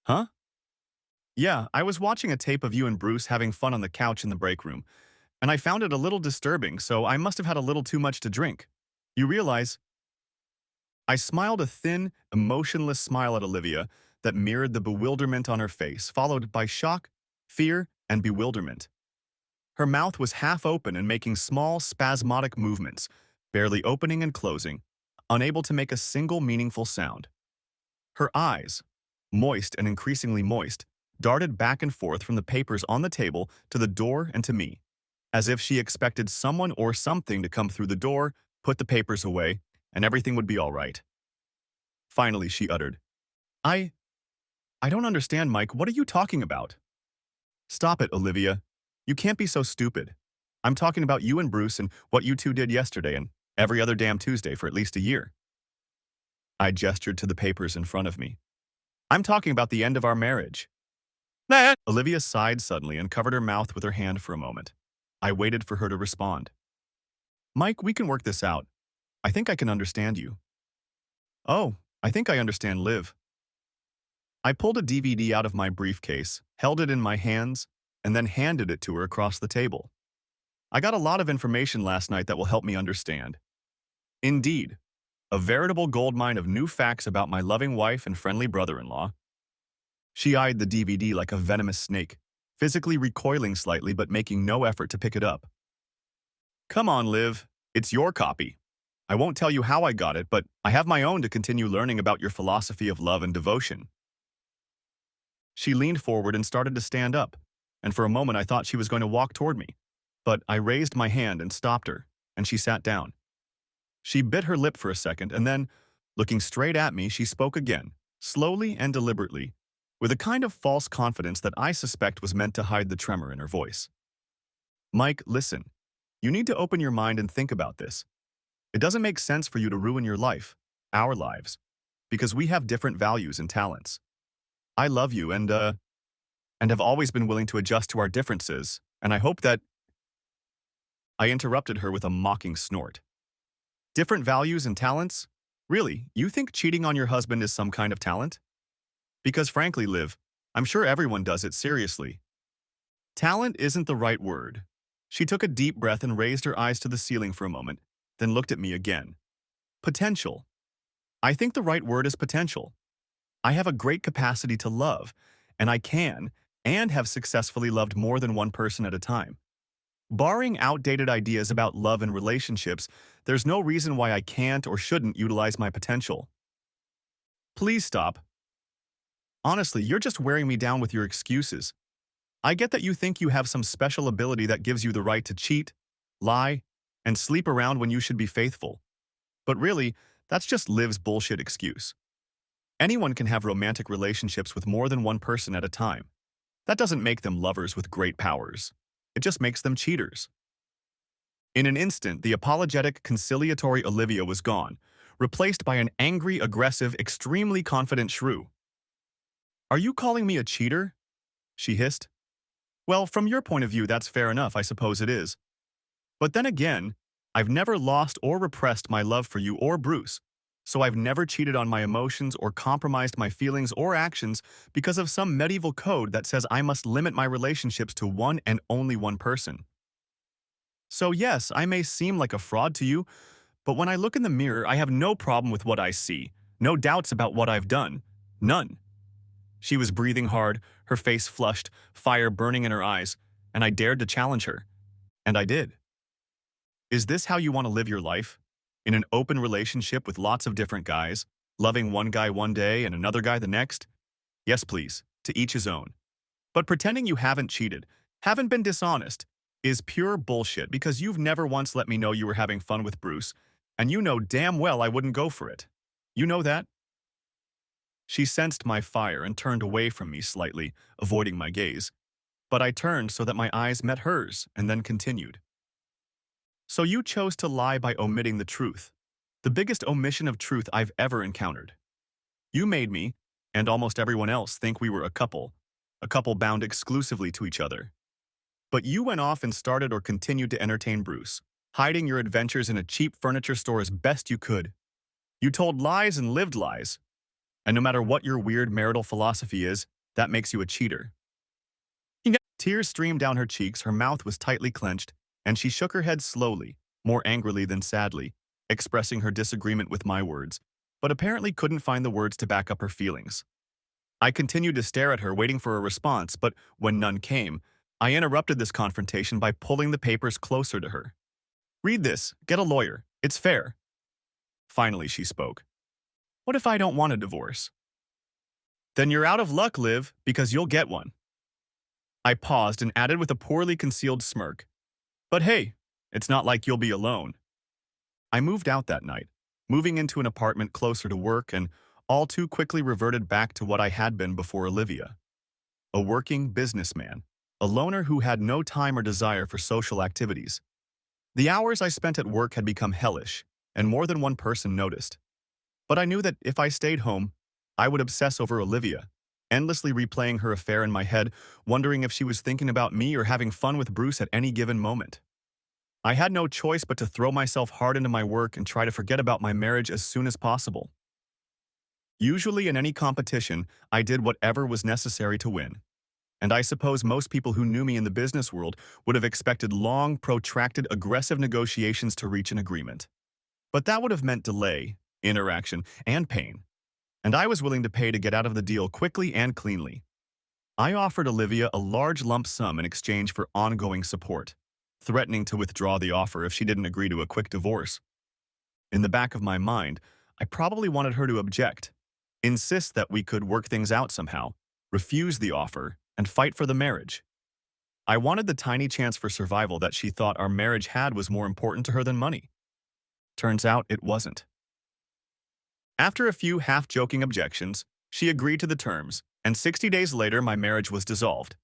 Huh? Yeah, I was watching a tape of you and Bruce having fun on the couch in the break room, and I found it a little disturbing, so I must have had a little too much to drink. You realize? I smiled a thin, emotionless smile at Olivia that mirrored the bewilderment on her face, followed by shock, fear, and bewilderment. Her mouth was half open and making small, spasmodic movements, barely opening and closing, unable to make a single meaningful sound. Her eyes, moist and increasingly moist, darted back and forth from the papers on the table to the door and to me, as if she expected someone or something to come through the door, put the papers away, and everything would be all right. Finally, she uttered, I don't understand, Mike. What are you talking about? Stop it, Olivia. You can't be so stupid. I'm talking about you and Bruce and what you two did yesterday and every other damn Tuesday for at least a year. I gestured to the papers in front of me. I'm talking about the end of our marriage. Nah. Olivia sighed suddenly and covered her mouth with her hand for a moment. I waited for her to respond. Mike, we can work this out. I think I can understand you. Oh, I think I understand Liv. I pulled a DVD out of my briefcase, held it in my hands, and then handed it to her across the table. I got a lot of information last night that will help me understand. Indeed, a veritable goldmine of new facts about my loving wife and friendly brother-in-law. She eyed the DVD like a venomous snake, physically recoiling slightly but making no effort to pick it up. Come on, Liv. It's your copy. I won't tell you how I got it, but I have my own to continue learning about your philosophy of love and devotion. She leaned forward and started to stand up, and for a moment I thought she was going to walk toward me. But I raised my hand and stopped her, and she sat down. She bit her lip for a second, and then, looking straight at me, she spoke again, slowly and deliberately, with a kind of false confidence that I suspect was meant to hide the tremor in her voice. Mike, listen. You need to open your mind and think about this. It doesn't make sense for you to ruin your life, our lives, because we have different values and talents. I love you and have always been willing to adjust to our differences, and I hope that… I interrupted her with a mocking snort. Different values and talents? Really, you think cheating on your husband is some kind of talent? Because frankly, Liv, I'm sure everyone does it seriously. Talent isn't the right word. She took a deep breath and raised her eyes to the ceiling for a moment, then looked at me again. Potential. I think the right word is potential. I have a great capacity to love, and I can and have successfully loved more than one person at a time. Barring outdated ideas about love and relationships, there's no reason why I can't or shouldn't utilize my potential. Please stop. Honestly, you're just wearing me down with your excuses. I get that you think you have some special ability that gives you the right to cheat, lie, and sleep around when you should be faithful. But really, that's just Liv's bullshit excuse. Anyone can have romantic relationships with more than one person at a time. That doesn't make them lovers with great powers. It just makes them cheaters. In an instant, the apologetic, conciliatory Olivia was gone, replaced by an angry, aggressive, extremely confident shrew. Are you calling me a cheater? She hissed. Well, from your point of view, that's fair enough, I suppose it is. But then again, I've never lost or repressed my love for you or Bruce, so I've never cheated on my emotions or compromised my feelings or actions because of some medieval code that says I must limit my relationships to one and only one person. So yes, I may seem like a fraud to you, but when I look in the mirror, I have no problem with what I see. No doubts about what I've done. None. She was breathing hard, her face flushed, fire burning in her eyes, and I dared to challenge her. And I did. Is this how you want to live your life? In an open relationship with lots of different guys, loving one guy one day and another guy the next? Yes, please, to each his own. But pretending you haven't cheated, haven't been dishonest, is pure bullshit because you've never once let me know you were having fun with Bruce, and you know damn well I wouldn't go for it. You know that? She sensed my fire and turned away from me slightly, avoiding my gaze. But I turned so that my eyes met hers and then continued. So you chose to lie by omitting the truth. The biggest omission of truth I've ever encountered. You made me, and almost everyone else, think we were a couple bound exclusively to each other. But you went off and started or continued to entertain Bruce, hiding your adventures in a cheap furniture store as best you could. You told lies and lived lies. And no matter what your weird marital philosophy is, that makes you a cheater. Tears streamed down her cheeks, her mouth was tightly clenched, and she shook her head slowly, more angrily than sadly, expressing her disagreement with my words, but apparently couldn't find the words to back up her feelings. I continued to stare at her, waiting for a response, but when none came, I interrupted this confrontation by pulling the papers closer to her. Read this, get a lawyer, it's fair. Finally, she spoke. What if I don't want a divorce? Then you're out of luck, Liv, because you'll get one. I paused and added with a poorly concealed smirk. But hey, it's not like you'll be alone. I moved out that night, moving into an apartment closer to work and all too quickly reverted back to what I had been before Olivia. A working businessman, a loner who had no time or desire for social activities. The hours I spent at work had become hellish, and more than one person noticed. But I knew that if I stayed home, I would obsess over Olivia, endlessly replaying her affair in my head, wondering if she was thinking about me or having fun with Bruce at any given moment. I had no choice but to throw myself hard into my work and try to forget about my marriage as soon as possible. Usually in any competition, I did whatever was necessary to win. And I suppose most people who knew me in the business world would have expected long, protracted, aggressive negotiations to reach an agreement. But that would have meant delay, interaction, and pain. And I was willing to pay to get out of the deal quickly and cleanly. I offered Olivia a large lump sum in exchange for ongoing support, threatening to withdraw the offer if she didn't agree to a quick divorce. In the back of my mind, I probably wanted her to object, insist that we could work things out somehow, refuse the offer, and fight for the marriage. I wanted the tiny chance for survival that she thought our marriage had was more important to her than money. Turns out it wasn't. After a few half-joking objections, she agreed to the terms, and 60 days later my marriage was dissolved.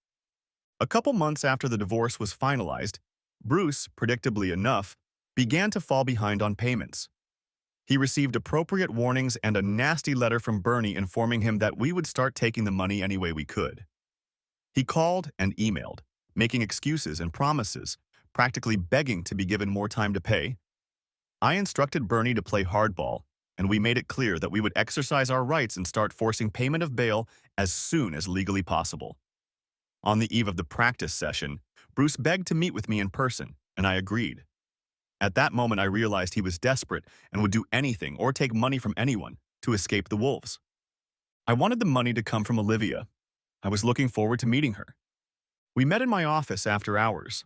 A couple months after the divorce was finalized, Bruce, predictably enough, began to fall behind on payments. He received appropriate warnings and a nasty letter from Bernie informing him that we would start taking the money any way we could. He called and emailed, making excuses and promises, practically begging to be given more time to pay. I instructed Bernie to play hardball, and we made it clear that we would exercise our rights and start forcing payment of bail as soon as legally possible. On the eve of the practice session, Bruce begged to meet with me in person, and I agreed. At that moment, I realized he was desperate and would do anything or take money from anyone to escape the wolves. I wanted the money to come from Olivia. I was looking forward to meeting her. We met in my office after hours.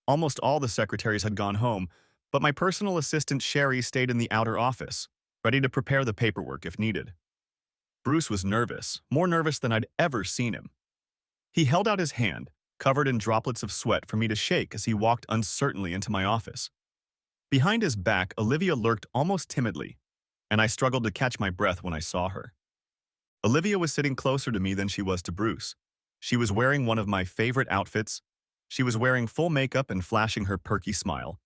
Almost all the secretaries had gone home, but my personal assistant Sherry stayed in the outer office, ready to prepare the paperwork if needed. Bruce was nervous, more nervous than I'd ever seen him. He held out his hand, covered in droplets of sweat, for me to shake as he walked uncertainly into my office. Behind his back, Olivia lurked almost timidly, and I struggled to catch my breath when I saw her. Olivia was sitting closer to me than she was to Bruce. She was wearing one of my favorite outfits. She was wearing full makeup and flashing her perky smile,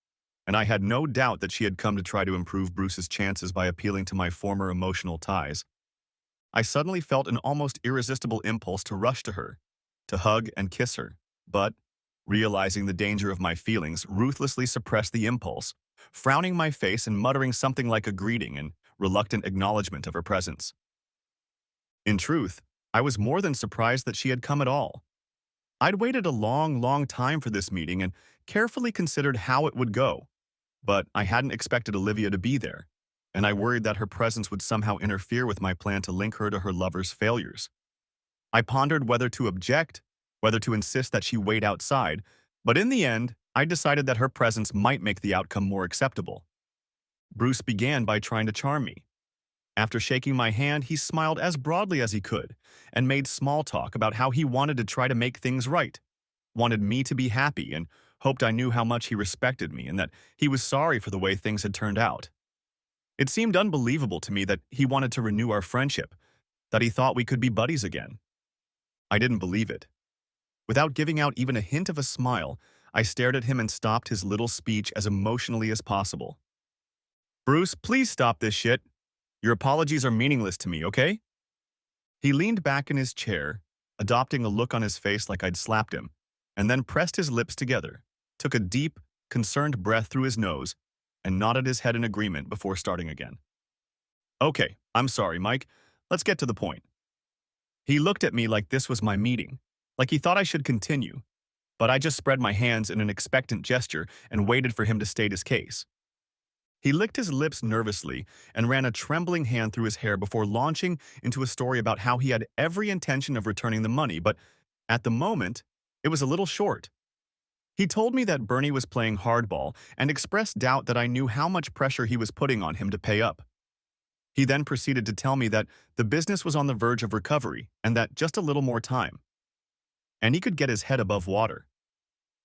and I had no doubt that she had come to try to improve Bruce's chances by appealing to my former emotional ties. I suddenly felt an almost irresistible impulse to rush to her, to hug and kiss her, but, realizing the danger of my feelings, ruthlessly suppressed the impulse, frowning my face and muttering something like a greeting and reluctant acknowledgement of her presence. In truth, I was more than surprised that she had come at all. I'd waited a long time for this meeting and carefully considered how it would go, but I hadn't expected Olivia to be there, and I worried that her presence would somehow interfere with my plan to link her to her lover's failures. I pondered whether to object, whether to insist that she wait outside, but in the end, I decided that her presence might make the outcome more acceptable. Bruce began by trying to charm me. After shaking my hand, he smiled as broadly as he could and made small talk about how he wanted to try to make things right, wanted me to be happy, and hoped I knew how much he respected me and that he was sorry for the way things had turned out. It seemed unbelievable to me that he wanted to renew our friendship, that he thought we could be buddies again. I didn't believe it. Without giving out even a hint of a smile, I stared at him and stopped his little speech as emotionally as possible. "Bruce, please stop this shit. Your apologies are meaningless to me, okay?" He leaned back in his chair, adopting a look on his face like I'd slapped him, and then pressed his lips together, took a deep, concerned breath through his nose, and nodded his head in agreement before starting again. "Okay, I'm sorry, Mike. Let's get to the point." He looked at me like this was my meeting, like he thought I should continue, but I just spread my hands in an expectant gesture and waited for him to state his case. He licked his lips nervously and ran a trembling hand through his hair before launching into a story about how he had every intention of returning the money, but at the moment, it was a little short. He told me that Bernie was playing hardball and expressed doubt that I knew how much pressure he was putting on him to pay up. He then proceeded to tell me that the business was on the verge of recovery and that just a little more time, and he could get his head above water.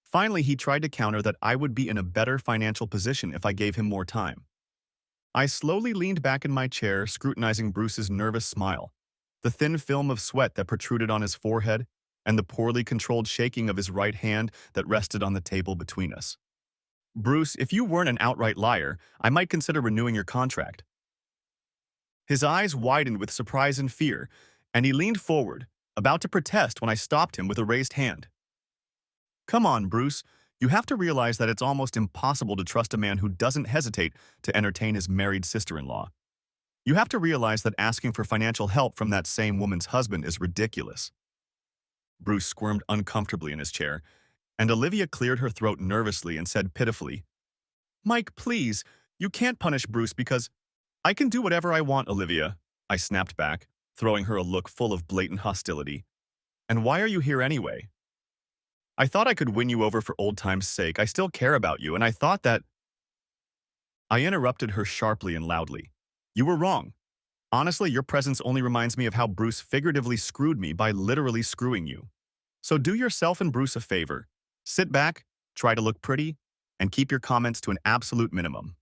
Finally, he tried to counter that I would be in a better financial position if I gave him more time. I slowly leaned back in my chair, scrutinizing Bruce's nervous smile, the thin film of sweat that protruded on his forehead, and the poorly controlled shaking of his right hand that rested on the table between us. "Bruce, if you weren't an outright liar, I might consider renewing your contract." His eyes widened with surprise and fear, and he leaned forward, about to protest when I stopped him with a raised hand. "Come on, Bruce. You have to realize that it's almost impossible to trust a man who doesn't hesitate to entertain his married sister-in-law. You have to realize that asking for financial help from that same woman's husband is ridiculous." Bruce squirmed uncomfortably in his chair, and Olivia cleared her throat nervously and said pitifully, "Mike, please, you can't punish Bruce because—" "I can do whatever I want, Olivia," I snapped back, throwing her a look full of blatant hostility. "And why are you here anyway? I thought I could win you over for old time's sake. I still care about you, and I thought that—" I interrupted her sharply and loudly. "You were wrong. Honestly, your presence only reminds me of how Bruce figuratively screwed me by literally screwing you. So do yourself and Bruce a favor. Sit back, try to look pretty, and keep your comments to an absolute minimum."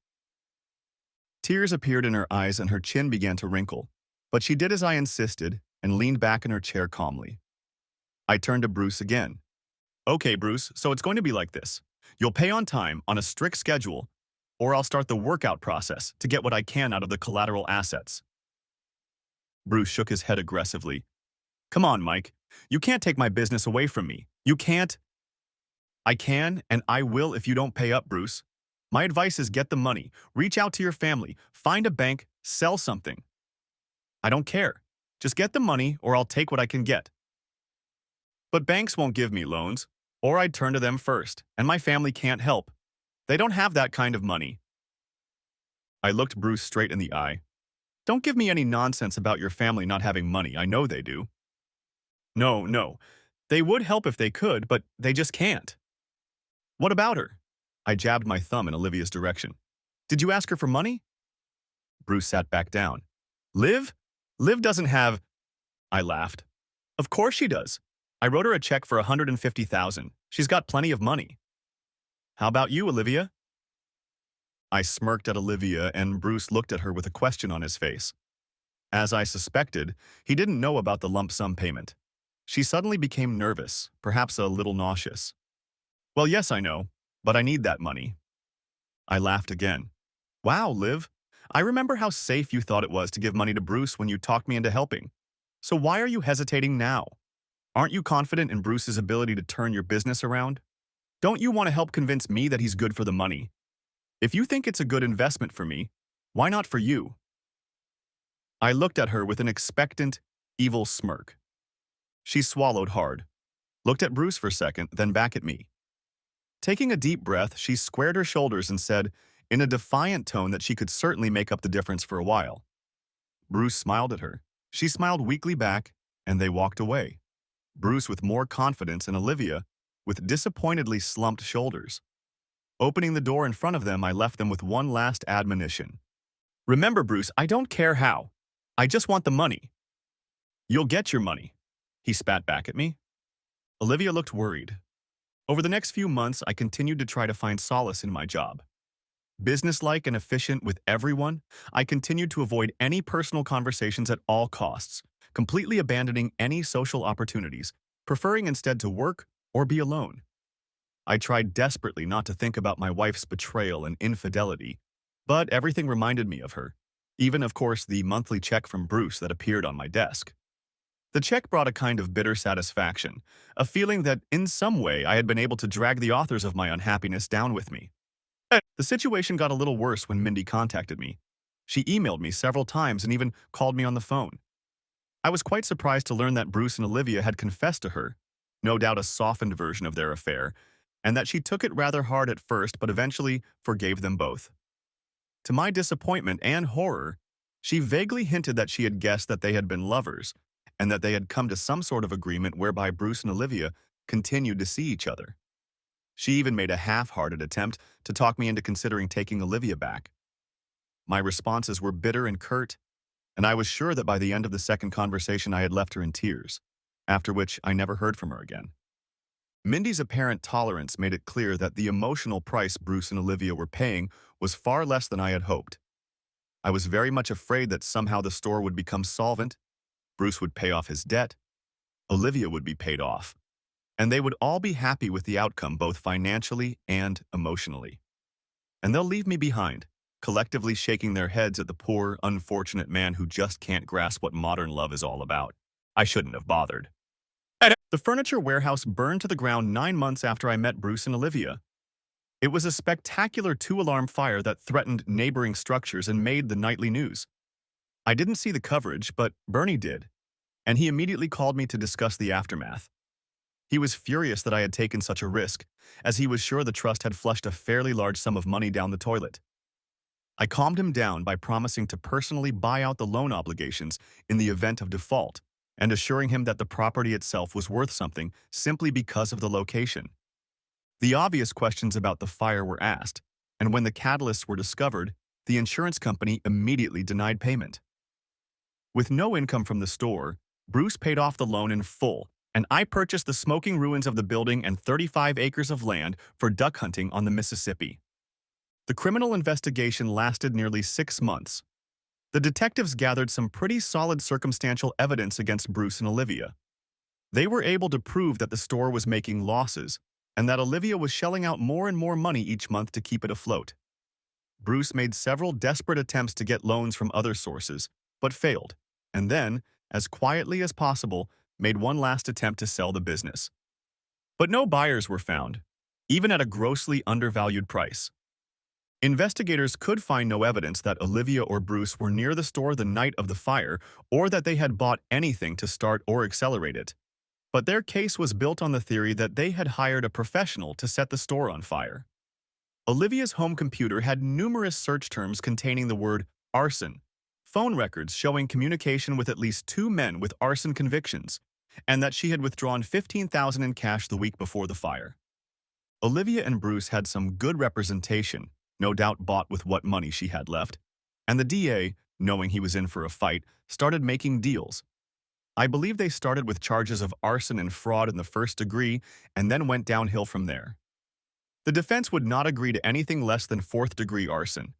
Tears appeared in her eyes and her chin began to wrinkle, but she did as I insisted and leaned back in her chair calmly. I turned to Bruce again. "Okay, Bruce, so it's going to be like this. You'll pay on time, on a strict schedule, or I'll start the workout process to get what I can out of the collateral assets." Bruce shook his head aggressively. "Come on, Mike. You can't take my business away from me. You can't." "I can, and I will if you don't pay up, Bruce. My advice is get the money, reach out to your family, find a bank, sell something. I don't care. Just get the money or I'll take what I can get." "But banks won't give me loans, or I'd turn to them first, and my family can't help. They don't have that kind of money." I looked Bruce straight in the eye. "Don't give me any nonsense about your family not having money. I know they do." No. They would help if they could, but they just can't." "What about her?" I jabbed my thumb in Olivia's direction. "Did you ask her for money?" Bruce sat back down. "Liv? Liv doesn't have—" I laughed. "Of course she does. I wrote her a check for $150,000. She's got plenty of money." "How about you, Olivia?" I smirked at Olivia, and Bruce looked at her with a question on his face. As I suspected, he didn't know about the lump sum payment. She suddenly became nervous, perhaps a little nauseous. "Well, yes, I know, but I need that money." I laughed again. "Wow, Liv. I remember how safe you thought it was to give money to Bruce when you talked me into helping. So why are you hesitating now? Aren't you confident in Bruce's ability to turn your business around? Don't you want to help convince me that he's good for the money?" If you think it's a good investment for me, why not for you? I looked at her with an expectant, evil smirk. She swallowed hard, looked at Bruce for a second, then back at me. Taking a deep breath, she squared her shoulders and said, in a defiant tone, that she could certainly make up the difference for a while. Bruce smiled at her. She smiled weakly back, and they walked away. Bruce with more confidence and Olivia with disappointedly slumped shoulders. Opening the door in front of them, I left them with one last admonition. Remember, Bruce, I don't care how. I just want the money. You'll get your money. He spat back at me. Olivia looked worried. Over the next few months, I continued to try to find solace in my job. Businesslike and efficient with everyone, I continued to avoid any personal conversations at all costs, completely abandoning any social opportunities, preferring instead to work or be alone. I tried desperately not to think about my wife's betrayal and infidelity, but everything reminded me of her, even, of course, the monthly check from Bruce that appeared on my desk. The check brought a kind of bitter satisfaction, a feeling that in some way I had been able to drag the authors of my unhappiness down with me. The situation got a little worse when Mindy contacted me. She emailed me several times and even called me on the phone. I was quite surprised to learn that Bruce and Olivia had confessed to her, no doubt a softened version of their affair, and that she took it rather hard at first but eventually forgave them both. To my disappointment and horror, she vaguely hinted that she had guessed that they had been lovers, and that they had come to some sort of agreement whereby Bruce and Olivia continued to see each other. She even made a half-hearted attempt to talk me into considering taking Olivia back. My responses were bitter and curt, and I was sure that by the end of the second conversation I had left her in tears, after which I never heard from her again. Mindy's apparent tolerance made it clear that the emotional price Bruce and Olivia were paying was far less than I had hoped. I was very much afraid that somehow the store would become solvent, Bruce would pay off his debt, Olivia would be paid off, and they would all be happy with the outcome both financially and emotionally. And they'll leave me behind, collectively shaking their heads at the poor, unfortunate man who just can't grasp what modern love is all about. I shouldn't have bothered. The furniture warehouse burned to the ground 9 months after I met Bruce and Olivia. It was a spectacular 2-alarm fire that threatened neighboring structures and made the nightly news. I didn't see the coverage, but Bernie did, and he immediately called me to discuss the aftermath. He was furious that I had taken such a risk, as he was sure the trust had flushed a fairly large sum of money down the toilet. I calmed him down by promising to personally buy out the loan obligations in the event of default, and assuring him that the property itself was worth something simply because of the location. The obvious questions about the fire were asked, and when the catalysts were discovered, the insurance company immediately denied payment. With no income from the store, Bruce paid off the loan in full, and I purchased the smoking ruins of the building and 35 acres of land for duck hunting on the Mississippi. The criminal investigation lasted nearly 6 months. The detectives gathered some pretty solid circumstantial evidence against Bruce and Olivia. They were able to prove that the store was making losses and that Olivia was shelling out more and more money each month to keep it afloat. Bruce made several desperate attempts to get loans from other sources, but failed, and then, as quietly as possible, made one last attempt to sell the business. But no buyers were found, even at a grossly undervalued price. Investigators could find no evidence that Olivia or Bruce were near the store the night of the fire or that they had bought anything to start or accelerate it. But their case was built on the theory that they had hired a professional to set the store on fire. Olivia's home computer had numerous search terms containing the word arson, phone records showing communication with at least 2 men with arson convictions, and that she had withdrawn $15,000 in cash the week before the fire. Olivia and Bruce had some good representation, no doubt bought with what money she had left, and the DA, knowing he was in for a fight, started making deals. I believe they started with charges of arson and fraud in the first degree and then went downhill from there. The defense would not agree to anything less than 4th-degree arson,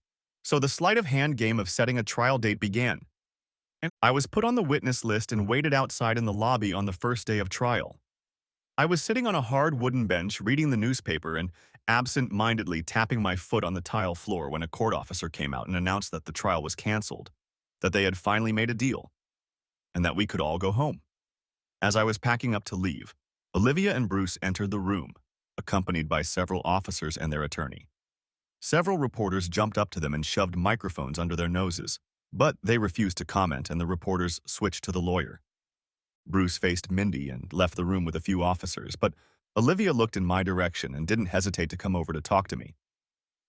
so the sleight-of-hand game of setting a trial date began. I was put on the witness list and waited outside in the lobby on the first day of trial. I was sitting on a hard wooden bench reading the newspaper and absent-mindedly tapping my foot on the tile floor when a court officer came out and announced that the trial was canceled, that they had finally made a deal, and that we could all go home. As I was packing up to leave, Olivia and Bruce entered the room, accompanied by several officers and their attorney. Several reporters jumped up to them and shoved microphones under their noses, but they refused to comment and the reporters switched to the lawyer. Bruce faced Mindy and left the room with a few officers, but Olivia looked in my direction and didn't hesitate to come over to talk to me.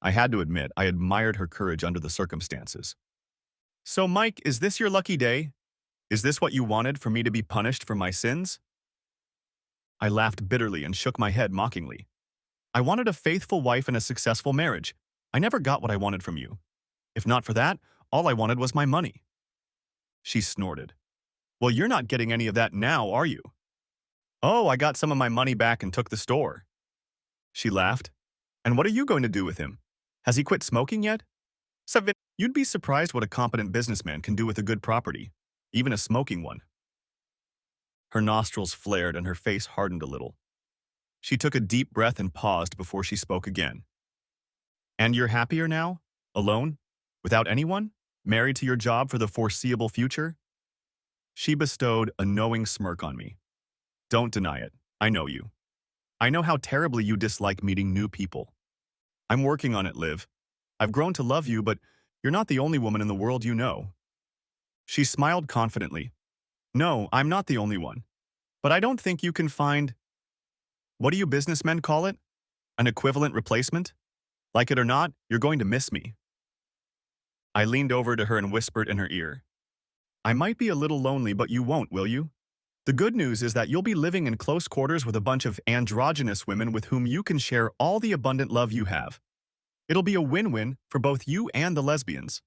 I had to admit, I admired her courage under the circumstances. "So, Mike, is this your lucky day? Is this what you wanted, for me to be punished for my sins?" I laughed bitterly and shook my head mockingly. "I wanted a faithful wife and a successful marriage. I never got what I wanted from you. If not for that, all I wanted was my money." She snorted. "Well, you're not getting any of that now, are you?" "Oh, I got some of my money back and took the store." She laughed. "And what are you going to do with him? Has he quit smoking yet?" "Seven, you'd be surprised what a competent businessman can do with a good property, even a smoking one." Her nostrils flared and her face hardened a little. She took a deep breath and paused before she spoke again. "And you're happier now? Alone? Without anyone? Married to your job for the foreseeable future?" She bestowed a knowing smirk on me. "Don't deny it. I know you. I know how terribly you dislike meeting new people. I'm working on it, Liv. I've grown to love you, but you're not the only woman in the world you know." She smiled confidently. "No, I'm not the only one. But I don't think you can find, what do you businessmen call it? An equivalent replacement? Like it or not, you're going to miss me." I leaned over to her and whispered in her ear, "I might be a little lonely, but you won't, will you? The good news is that you'll be living in close quarters with a bunch of androgynous women with whom you can share all the abundant love you have. It'll be a win-win for both you and the lesbians."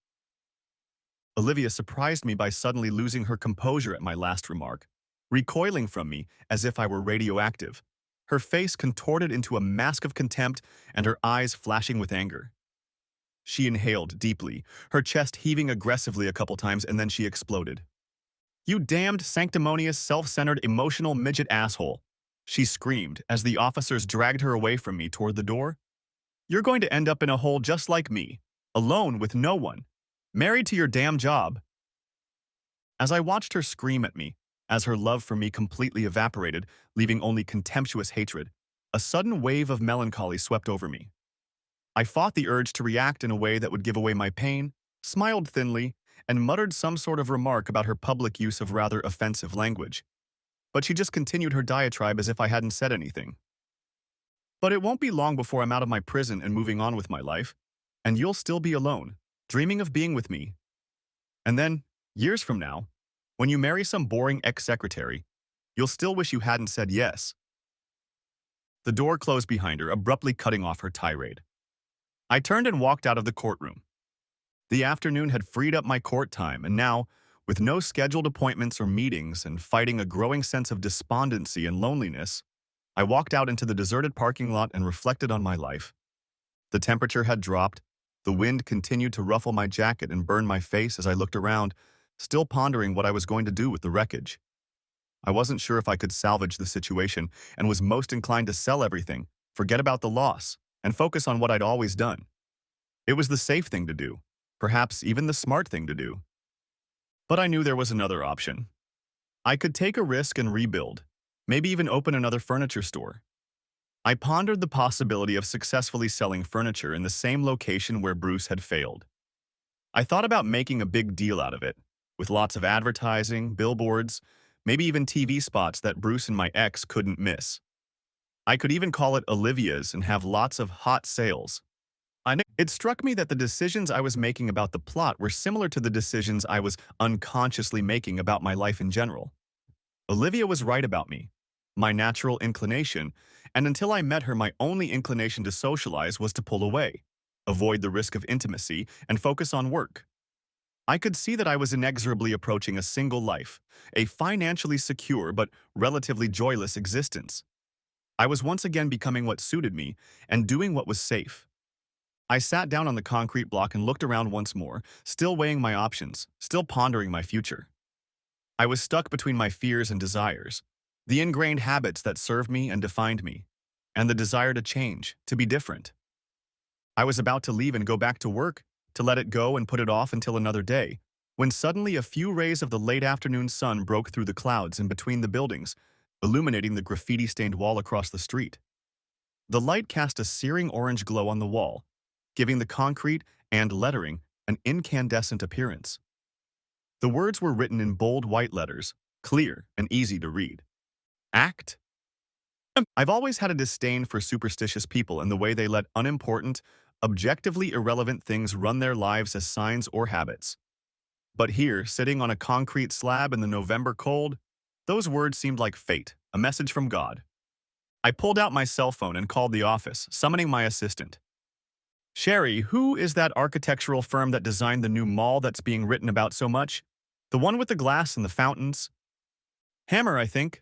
Olivia surprised me by suddenly losing her composure at my last remark, recoiling from me as if I were radioactive, her face contorted into a mask of contempt and her eyes flashing with anger. She inhaled deeply, her chest heaving aggressively a couple times, and then she exploded. "You damned, sanctimonious, self-centered, emotional midget asshole," she screamed as the officers dragged her away from me toward the door. "You're going to end up in a hole just like me, alone with no one, married to your damn job." As I watched her scream at me, as her love for me completely evaporated, leaving only contemptuous hatred, a sudden wave of melancholy swept over me. I fought the urge to react in a way that would give away my pain, smiled thinly, and muttered some sort of remark about her public use of rather offensive language. But she just continued her diatribe as if I hadn't said anything. "But it won't be long before I'm out of my prison and moving on with my life, and you'll still be alone, dreaming of being with me. And then, years from now, when you marry some boring ex-secretary, you'll still wish you hadn't said yes." The door closed behind her, abruptly cutting off her tirade. I turned and walked out of the courtroom. The afternoon had freed up my court time, and now, with no scheduled appointments or meetings and fighting a growing sense of despondency and loneliness, I walked out into the deserted parking lot and reflected on my life. The temperature had dropped, the wind continued to ruffle my jacket and burn my face as I looked around, still pondering what I was going to do with the wreckage. I wasn't sure if I could salvage the situation and was most inclined to sell everything, forget about the loss, and focus on what I'd always done. It was the safe thing to do, perhaps even the smart thing to do. But I knew there was another option. I could take a risk and rebuild, maybe even open another furniture store. I pondered the possibility of successfully selling furniture in the same location where Bruce had failed. I thought about making a big deal out of it, with lots of advertising, billboards, maybe even TV spots that Bruce and my ex couldn't miss. I could even call it Olivia's and have lots of hot sales. It struck me that the decisions I was making about the plot were similar to the decisions I was unconsciously making about my life in general. Olivia was right about me, my natural inclination, and until I met her, my only inclination to socialize was to pull away, avoid the risk of intimacy, and focus on work. I could see that I was inexorably approaching a single life, a financially secure but relatively joyless existence. I was once again becoming what suited me and doing what was safe. I sat down on the concrete block and looked around once more, still weighing my options, still pondering my future. I was stuck between my fears and desires, the ingrained habits that served me and defined me, and the desire to change, to be different. I was about to leave and go back to work, to let it go and put it off until another day, when suddenly a few rays of the late afternoon sun broke through the clouds and between the buildings, illuminating the graffiti-stained wall across the street. The light cast a searing orange glow on the wall, giving the concrete and lettering an incandescent appearance. The words were written in bold white letters, clear and easy to read. Act. I've always had a disdain for superstitious people and the way they let unimportant, objectively irrelevant things run their lives as signs or habits. But here, sitting on a concrete slab in the November cold, those words seemed like fate, a message from God. I pulled out my cell phone and called the office, summoning my assistant. Sherry, who is that architectural firm that designed the new mall that's being written about so much? The one with the glass and the fountains? Hammer, I think.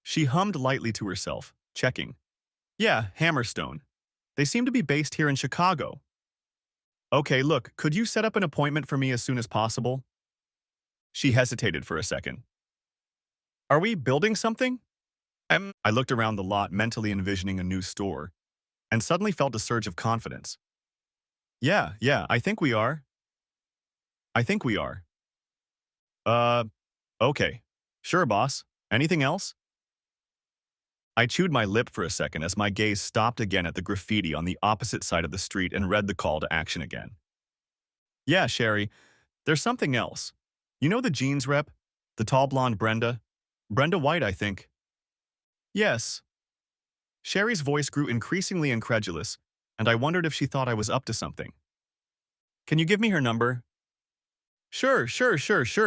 She hummed lightly to herself, checking. Yeah, Hammerstone. They seem to be based here in Chicago. Okay, look, could you set up an appointment for me as soon as possible? She hesitated for a second. Are we building something? I looked around the lot, mentally envisioning a new store, and suddenly felt a surge of confidence. Yeah, I think we are. I think we are. Uh, okay. Sure, boss. Anything else? I chewed my lip for a second as my gaze stopped again at the graffiti on the opposite side of the street and read the call to action again. Yeah, Sherry, there's something else. You know the jeans rep? The tall blonde Brenda? Brenda White, I think. Yes. Sherry's voice grew increasingly incredulous, and I wondered if she thought I was up to something. Can you give me her number? Sure,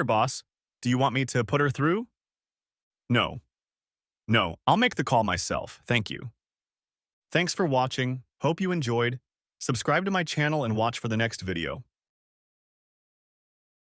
boss. Do you want me to put her through? No. No, I'll make the call myself, thank you. Thanks for watching, hope you enjoyed. Subscribe to my channel and watch for the next video.